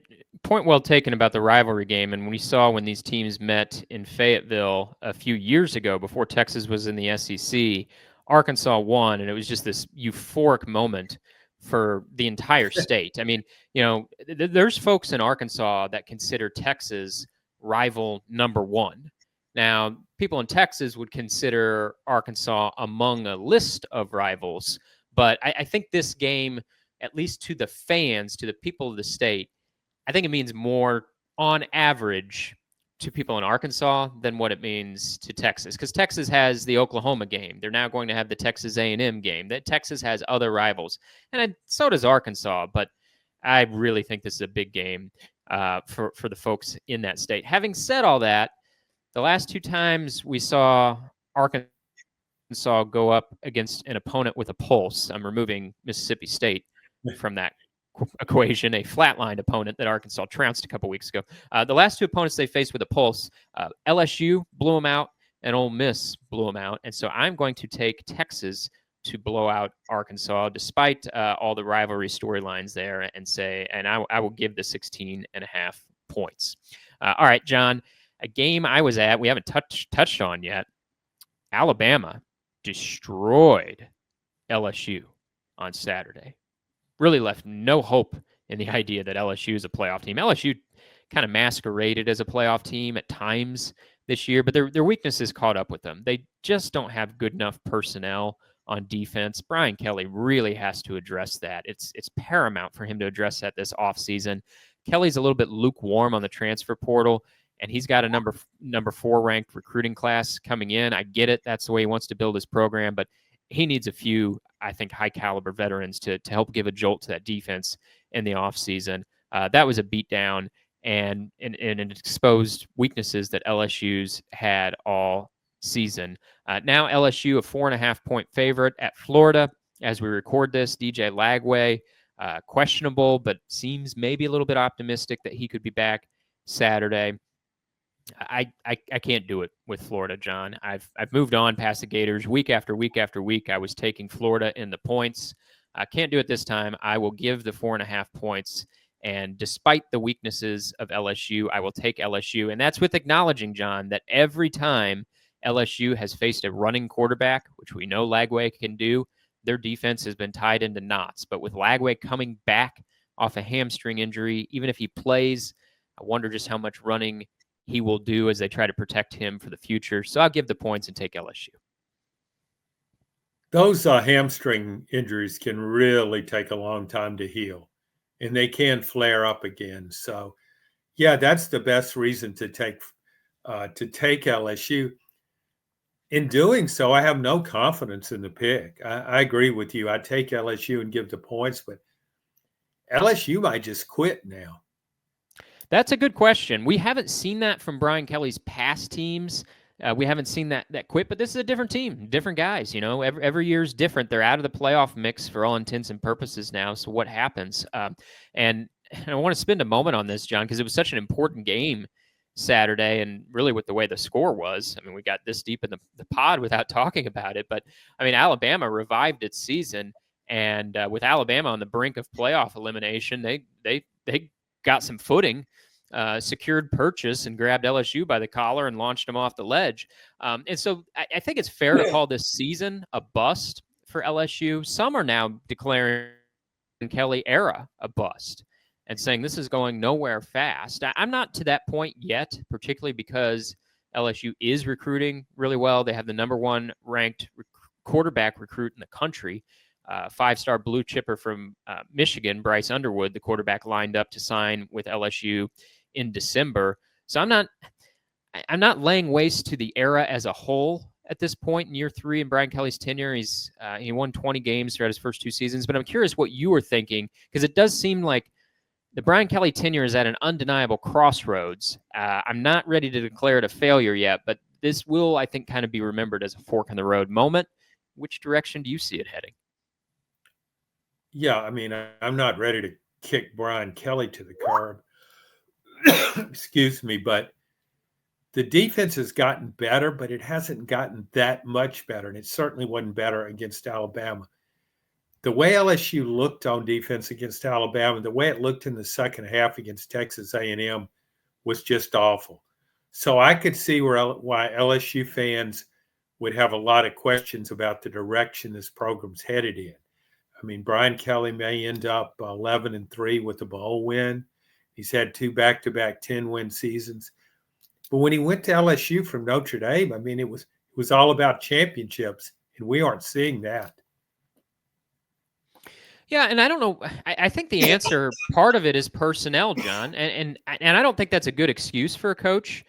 point well taken about the rivalry game. And we saw when these teams met in Fayetteville a few years ago, before Texas was in the SEC, Arkansas won, and it was just this euphoric moment for the entire state. I mean, there's folks in Arkansas that consider Texas rival number one. Now, people in Texas would consider Arkansas among a list of rivals, but I think this game, at least to the fans, to the people of the state, I think it means more on average to people in Arkansas than what it means to Texas, because Texas has the Oklahoma game. They're now going to have the Texas A&M game. That Texas has other rivals, and so does Arkansas. But I really think this is a big game for the folks in that state. Having said all that, the last two times we saw Arkansas go up against an opponent with a pulse, I'm removing Mississippi State from that equation, a flatlined opponent that Arkansas trounced a couple weeks ago. The last two opponents they faced with a pulse, LSU blew them out, and Ole Miss blew them out. And so I'm going to take Texas to blow out Arkansas, despite all the rivalry storylines there, and I will give the 16.5 points. All right, John, a game I was at, we haven't touched on yet. Alabama destroyed LSU on Saturday. Really left no hope in the idea that LSU is a playoff team. LSU kind of masqueraded as a playoff team at times this year, but their weaknesses caught up with them. They just don't have good enough personnel on defense. Brian Kelly really has to address that. It's paramount for him to address that this offseason. Kelly's a little bit lukewarm on the transfer portal, and he's got a number 4 ranked recruiting class coming in. I get it. That's the way he wants to build his program, but he needs a few, I think, high caliber veterans to help give a jolt to that defense in the offseason. That was a beatdown and exposed weaknesses that LSU's had all season. Now LSU a 4.5-point favorite at Florida as we record this. DJ Lagway, questionable, but seems maybe a little bit optimistic that he could be back Saturday. I can't do it with Florida, John. I've moved on past the Gators week after week after week. I was taking Florida in the points. I can't do it this time. I will give the 4.5 points, And despite the weaknesses of LSU, I will take LSU. And that's with acknowledging, John, that every time LSU has faced a running quarterback, which we know Lagway can do, their defense has been tied into knots. But with Lagway coming back off a hamstring injury, even if he plays, I wonder just how much running he will do as they try to protect him for the future. So I'll give the points and take LSU. Those hamstring injuries can really take a long time to heal, and they can flare up again. So, yeah, that's the best reason to take LSU. In doing so, I have no confidence in the pick. I agree with you. I take LSU and give the points, but LSU might just quit now. That's a good question. We haven't seen that from Brian Kelly's past teams. We haven't seen that quit, but this is a different team, different guys. You know, every year's different. They're out of the playoff mix for all intents and purposes now. So what happens? And I want to spend a moment on this, John, because it was such an important game Saturday, and really with the way the score was. I mean, we got this deep in the pod without talking about it, but I mean, Alabama revived its season, and with Alabama on the brink of playoff elimination, they got some footing. Secured purchase and grabbed LSU by the collar and launched them off the ledge. And so I think it's fair to call this season a bust for LSU. Some are now declaring Kelly era a bust and saying this is going nowhere fast. I'm not to that point yet, particularly because LSU is recruiting really well. They have the number one ranked quarterback recruit in the country. Five-star blue chipper from Michigan, Bryce Underwood, the quarterback lined up to sign with LSU in December. So I'm not laying waste to the era as a whole at this point in year 3 in Brian Kelly's tenure. He won 20 games throughout his first 2 seasons, but I'm curious what you were thinking, because it does seem like the Brian Kelly tenure is at an undeniable crossroads. I'm not ready to declare it a failure yet, but this will, I think, kind of be remembered as a fork in the road moment. Which direction do you see it heading? Yeah, I mean, I'm not ready to kick Brian Kelly to the curb. Excuse me, but the defense has gotten better, but it hasn't gotten that much better, and it certainly wasn't better against Alabama. The way LSU looked on defense against Alabama, the way it looked in the second half against Texas A&M was just awful. So I could see why LSU fans would have a lot of questions about the direction this program's headed in. I mean, Brian Kelly may end up 11-3 with a bowl win. He's had 2 back-to-back 10-win seasons. But when he went to LSU from Notre Dame, I mean, it was all about championships, and we aren't seeing that. Yeah, and I don't know. I think the answer, part of it is personnel, John, and I don't think that's a good excuse for a coach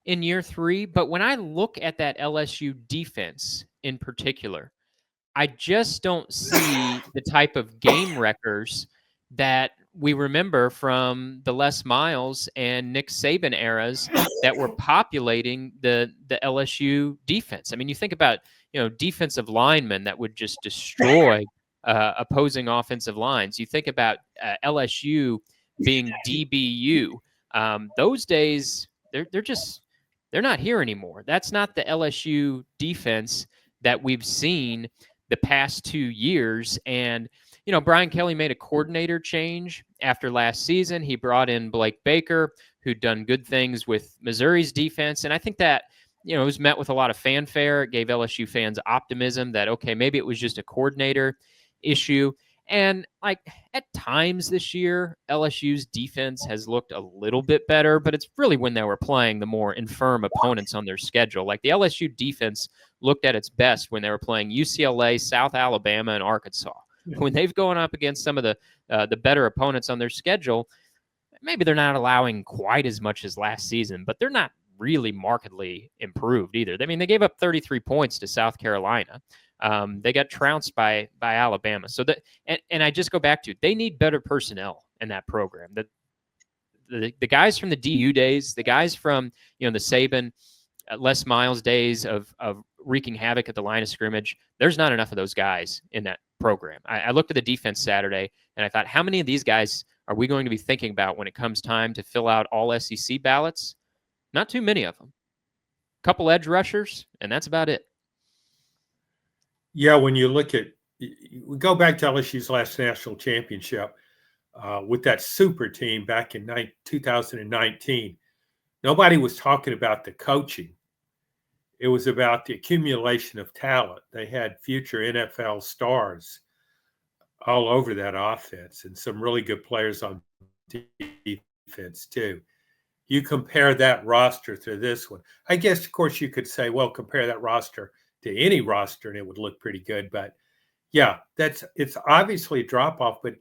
in year 3. But when I look at that LSU defense in particular, I just don't see the type of game wreckers that we remember from the Les Miles and Nick Saban eras that were populating the LSU defense. I mean, you think about, defensive linemen that would just destroy opposing offensive lines. You think about LSU being DBU. Those days, they're not here anymore. That's not the LSU defense that we've seen the past 2 years. And, Brian Kelly made a coordinator change after last season. He brought in Blake Baker, who'd done good things with Missouri's defense. And I think that, it was met with a lot of fanfare. It gave LSU fans optimism that, okay, maybe it was just a coordinator issue. And at times this year, LSU's defense has looked a little bit better, but it's really when they were playing the more infirm opponents on their schedule. Like the LSU defense looked at its best when they were playing UCLA, South Alabama, and Arkansas. When they've gone up against some of the better opponents on their schedule, maybe they're not allowing quite as much as last season, but they're not really markedly improved either. I mean, they gave up 33 points to South Carolina. They got trounced by Alabama. So and I just go back to, they need better personnel in that program. The guys from the DU days, the guys from the Saban, Les Miles days of wreaking havoc at the line of scrimmage, there's not enough of those guys in that program. I looked at the defense Saturday and I thought, how many of these guys are we going to be thinking about when it comes time to fill out all SEC ballots? Not too many of them. A couple edge rushers, and that's about it. Yeah, when you look at, we go back to LSU's last national championship, with that super team back in 2019. Nobody was talking about the coaching. It was about the accumulation of talent. They had future NFL stars all over that offense and some really good players on defense too. You compare that roster to this one. I guess, of course, you could say, well, compare that roster to any roster and it would look pretty good. But yeah, it's obviously a drop off, but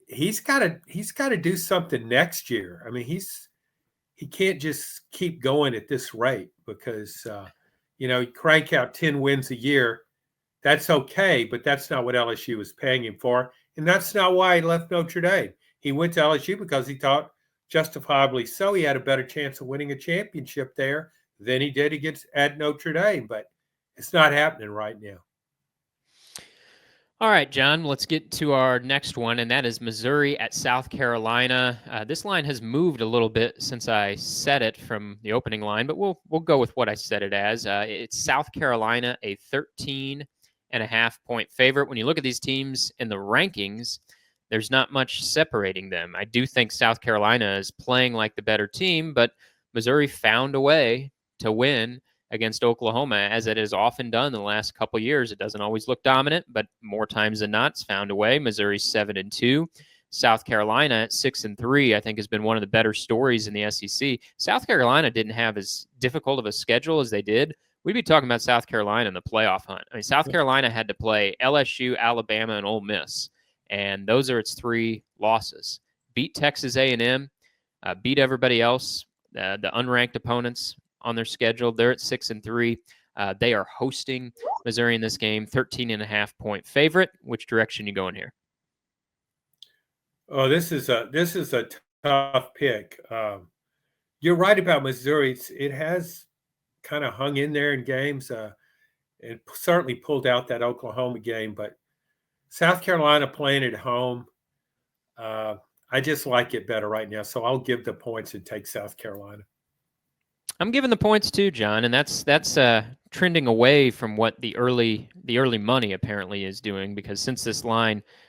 he's got to do something next year. I mean, he can't just keep going at this rate because you crank out 10 wins a year. That's okay, but that's not what LSU was paying him for, and that's not why he left Notre Dame. He went to LSU because he thought, justifiably so, he had a better chance of winning a championship there than he did at Notre Dame. But it's not happening right now. All right, John, let's get to our next one, and that is Missouri at South Carolina. This line has moved a little bit since I set it from the opening line, but we'll go with what I set it as. It's South Carolina, a 13.5-point favorite. When you look at these teams in the rankings, there's not much separating them. I do think South Carolina is playing like the better team, but Missouri found a way to win against Oklahoma, as it has often done in the last couple of years. It doesn't always look dominant, but more times than not, it's found a way. Missouri's 7-2. South Carolina at 6-3, I think, has been one of the better stories in the SEC. South Carolina didn't have as difficult of a schedule as they did. We'd be talking about South Carolina in the playoff hunt. I mean, South Carolina had to play LSU, Alabama, and Ole Miss, and those are its 3 losses. Beat Texas A&M, beat everybody else, the unranked opponents on their schedule. They're at 6-3. They are hosting Missouri in this game, 13.5-point favorite. Which direction you going here? Oh, this is a tough pick. You're right about Missouri. It has kind of hung in there in games. It certainly pulled out that Oklahoma game, but South Carolina playing at home, I just like it better right now. So I'll give the points and take South Carolina. I'm giving the points too, John, and that's trending away from what the early money apparently is doing, because since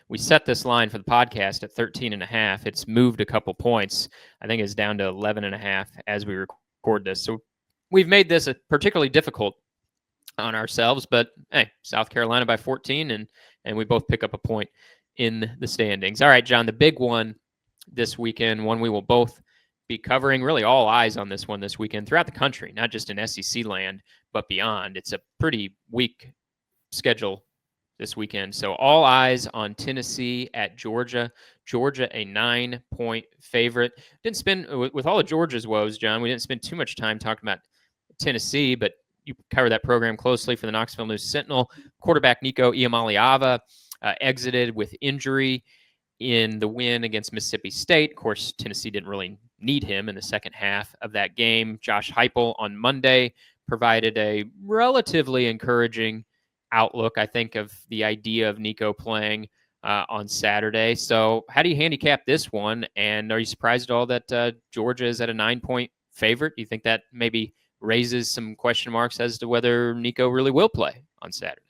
we set this line for the podcast at 13.5, it's moved a couple points. I think it's down to 11.5 as we record this. So we've made this a particularly difficult on ourselves, but hey, South Carolina by 14, and we both pick up a point in the standings. All right, John, the big one this weekend, one we will both be covering, really all eyes on this one this weekend throughout the country, not just in SEC land, but beyond. It's a pretty weak schedule this weekend. So all eyes on Tennessee at Georgia. Georgia, a 9-point favorite. Didn't spend, with all of Georgia's woes, John, we didn't spend too much time talking about Tennessee, but you cover that program closely for the Knoxville News Sentinel. Quarterback Nico Iamaleava exited with injury in the win against Mississippi State. Of course, Tennessee didn't really need him in the second half of that game. Josh Heupel on Monday provided a relatively encouraging outlook, I think, of the idea of Nico playing on Saturday. So how do you handicap this one? And are you surprised at all that Georgia is at a 9-point favorite? Do you think that maybe raises some question marks as to whether Nico really will play on Saturday?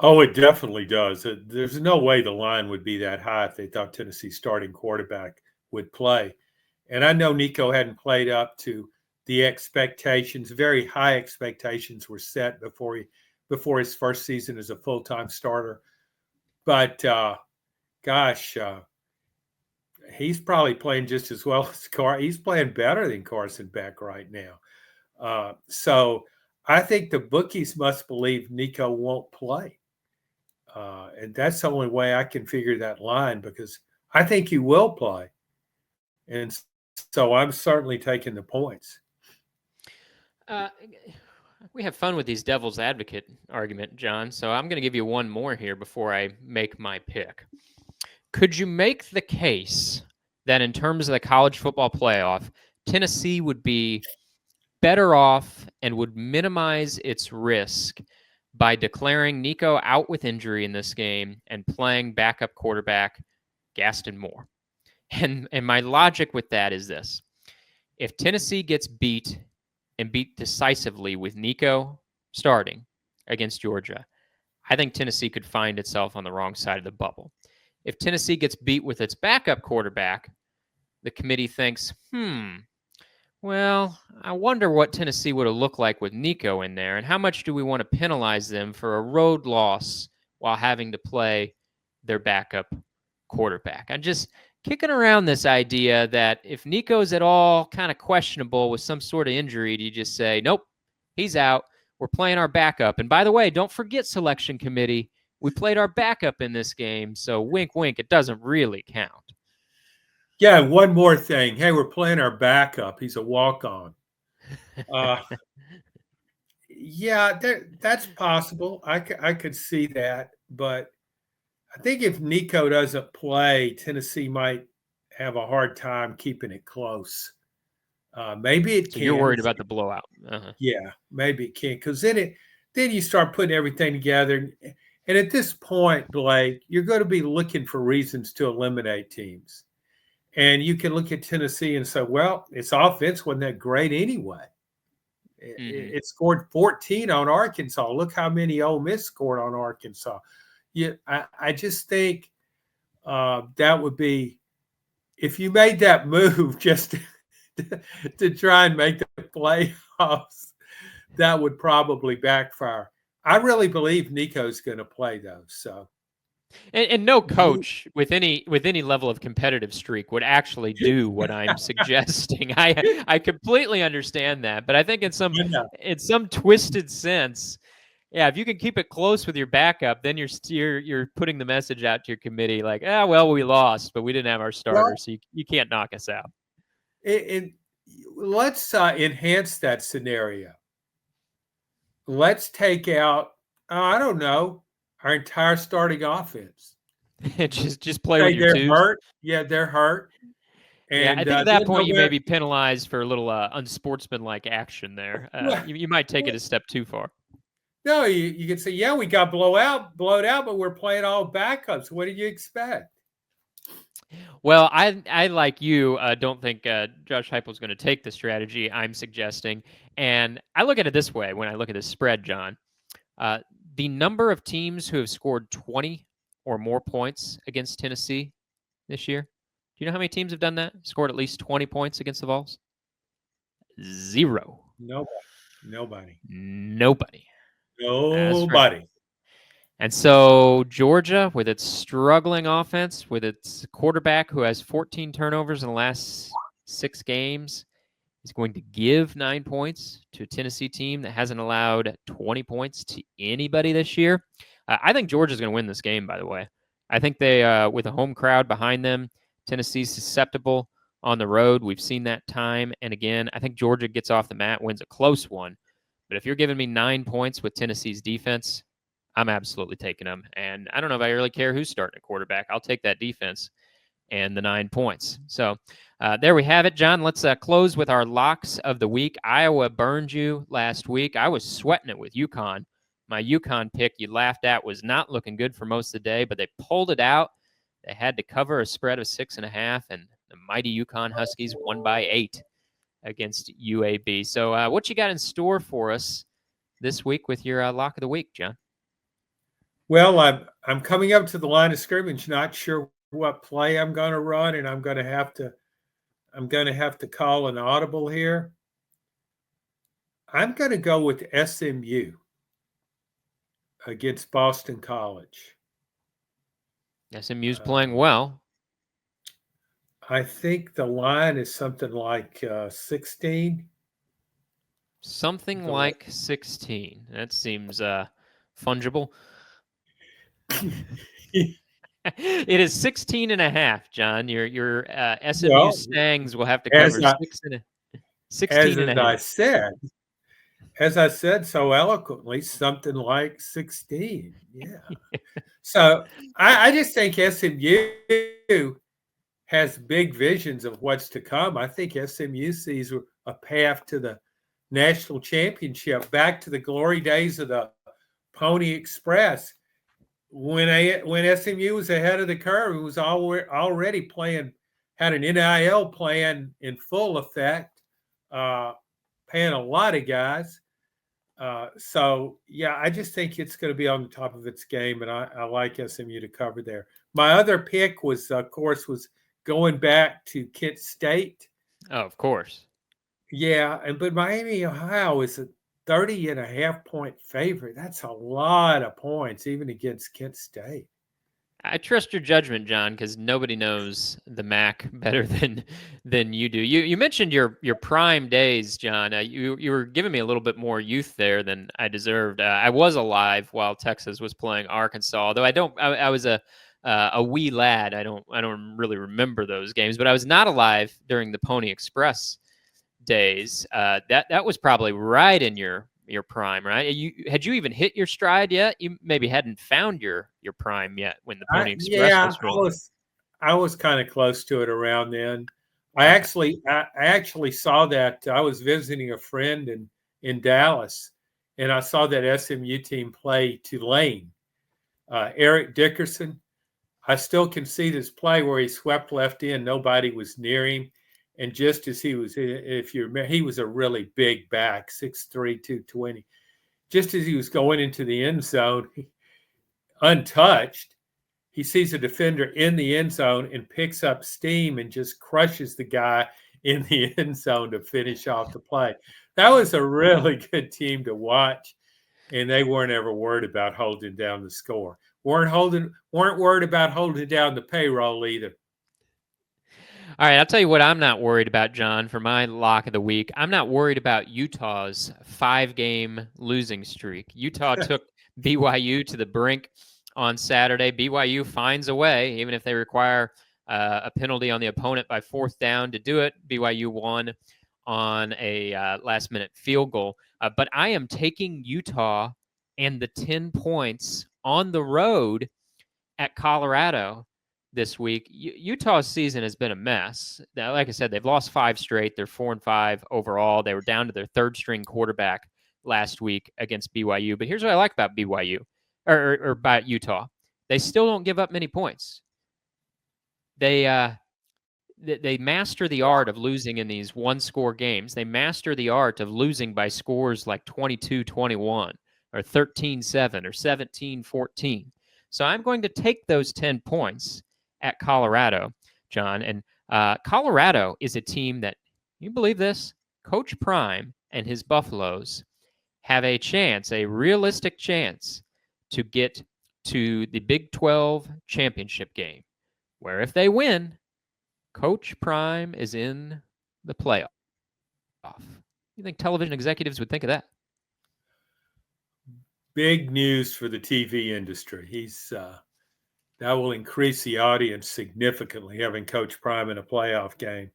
Oh, it definitely does. There's no way the line would be that high if they thought Tennessee's starting quarterback would play. And I know Nico hadn't played up to the expectations. Very high expectations were set before his first season as a full-time starter. But gosh, he's probably playing just as well as he's playing better than Carson Beck right now. So I think the bookies must believe Nico won't play. And that's the only way I can figure that line, because I think he will play. And so I'm certainly taking the points. We have fun with these devil's advocate argument, John. So I'm going to give you one more here before I make my pick. Could you make the case that in terms of the college football playoff, Tennessee would be better off and would minimize its risk by declaring Nico out with injury in this game and playing backup quarterback Gaston Moore? And my logic with that is this. If Tennessee gets beat and beat decisively with Nico starting against Georgia, I think Tennessee could find itself on the wrong side of the bubble. If Tennessee gets beat with its backup quarterback, the committee thinks, well, I wonder what Tennessee would have looked like with Nico in there, and how much do we want to penalize them for a road loss while having to play their backup quarterback? I'm just kicking around this idea that if Nico's at all kind of questionable with some sort of injury, do you just say, nope, he's out. We're playing our backup. And by the way, don't forget, selection committee, we played our backup in this game, so wink, wink, it doesn't really count. Yeah, one more thing. Hey, we're playing our backup. He's a walk-on. Yeah, that's possible. I could see that, but I think if Nico doesn't play, Tennessee might have a hard time keeping it close. Maybe it So you're can. worried about the blowout. Yeah, maybe it can, because then you start putting everything together, and at this point, Blake, you're going to be looking for reasons to eliminate teams, and you can look at Tennessee and say, well, its offense wasn't that great anyway. It scored 14 on Arkansas. Look how many Ole Miss scored on Arkansas. Yeah, I just think that would be, if you made that move just to try and make the playoffs, that would probably backfire. I really believe Nico's going to play though. So, and no coach with any level of competitive streak would actually do what I'm suggesting. I completely understand that, but I think in some twisted sense, yeah, if you can keep it close with your backup, then you're putting the message out to your committee like, well, we lost, but we didn't have our starter, so you can't knock us out. Let's enhance that scenario. Let's take out, I don't know, our entire starting offense. just play with your they're twos. hurt. Yeah, they're hurt. And I think at that point you may be penalized for a little unsportsmanlike action there. You might take it a step too far. No, you can say, yeah, we got blown out, but we're playing all backups. What do you expect? Well, I like you, don't think Josh Heupel's going to take the strategy I'm suggesting. And I look at it this way when I look at this spread, John. The number of teams who have scored 20 or more points against Tennessee this year, do you know how many teams have done that? Scored at least 20 points against the Vols? 0. Nobody. Right. And so Georgia, with its struggling offense, with its quarterback who has 14 turnovers in the last 6 games, is going to give 9 points to a Tennessee team that hasn't allowed 20 points to anybody this year. I think Georgia's going to win this game, by the way. I think they, with a home crowd behind them, Tennessee's susceptible on the road. We've seen that time and again. I think Georgia gets off the mat, wins a close one. But if you're giving me 9 points with Tennessee's defense, I'm absolutely taking them. And I don't know if I really care who's starting at quarterback. I'll take that defense and the 9 points. So there we have it, John. Let's close with our locks of the week. Iowa burned you last week. I was sweating it with UConn. My UConn pick you laughed at was not looking good for most of the day, but they pulled it out. They had to cover a spread of 6.5, and the mighty UConn Huskies won by 8 against UAB. So what you got in store for us this week with your lock of the week, John? Well, I'm coming up to the line of scrimmage, not sure what play I'm going to run, and I'm going to have to call an audible here. I'm going to go with SMU against Boston College. SMU's playing well. I think the line is something like 16. Something like 16. That seems fungible. It is 16.5, John. Your SMU Stangs will have to cover 16.5. As I said so eloquently, something like 16. Yeah. So I just think SMU has big visions of what's to come. I think SMU sees a path to the national championship, back to the glory days of the Pony Express. When SMU was ahead of the curve, it was already playing, had an NIL plan in full effect, paying a lot of guys. So, yeah, I just think it's going to be on the top of its game, and I like SMU to cover there. My other pick was, of course, was going back to Kent State. Oh, of course. Yeah, but Miami, Ohio is a 30.5 point favorite. That's a lot of points, even against Kent State. I trust your judgment, John, because nobody knows the MAC better than you do. You mentioned your prime days, John. You were giving me a little bit more youth there than I deserved. I was alive while Texas was playing Arkansas, although I was a wee lad. I don't really remember those games, but I was not alive during the Pony Express days. That was probably right in your prime, right? Had you even hit your stride yet? You maybe hadn't found your prime yet when the Pony Express Yeah, was rolling. I was kind of close to it around then. Okay. I actually saw that. I was visiting a friend in Dallas, and I saw that SMU team play Tulane. Eric Dickerson. I still can see this play where he swept left in. Nobody was near him. And just as he was, if you remember, he was a really big back, 6'3", 220. Just as he was going into the end zone, untouched, he sees a defender in the end zone and picks up steam and just crushes the guy in the end zone to finish off the play. That was a really good team to watch, and they weren't ever worried about holding down the score. Weren't worried about holding down the payroll either. All right, I'll tell you what I'm not worried about, John, for my lock of the week. I'm not worried about Utah's 5-game losing streak. Utah took BYU to the brink on Saturday. BYU finds a way, even if they require a penalty on the opponent by 4th down to do it. BYU won on a last-minute field goal. But I am taking Utah and the 10 points on the road at Colorado this week. Utah's season has been a mess. Now, like I said, they've lost 5 straight. They're 4-5 overall. They were down to their 3rd-string quarterback last week against BYU. But here's what I like about BYU or about Utah: they still don't give up many points. They master the art of losing in these one-score games. They master the art of losing by scores like 22-21 or 13-7 or 17-14. So I'm going to take those 10 points at Colorado, John. And Colorado is a team that, you believe this? Coach Prime and his Buffaloes have a chance, a realistic chance, to get to the Big 12 championship game, where if they win, Coach Prime is in the playoff. You think television executives would think of that? Big news for the TV industry. That will increase the audience significantly, having Coach Prime in a playoff game.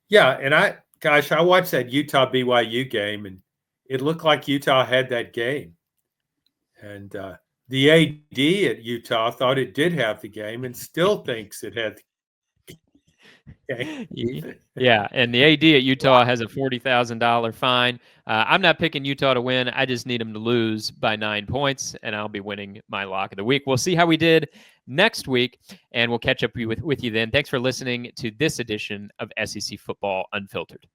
Yeah, and I watched that Utah BYU game, and it looked like Utah had that game. And the AD at Utah thought it did have the game, and still thinks it had the game. Yeah, and the AD at Utah has a $40,000 fine. I'm not picking Utah to win. I just need them to lose by 9 points, and I'll be winning my lock of the week. We'll see how we did next week, and we'll catch up with you then. Thanks for listening to this edition of SEC Football Unfiltered.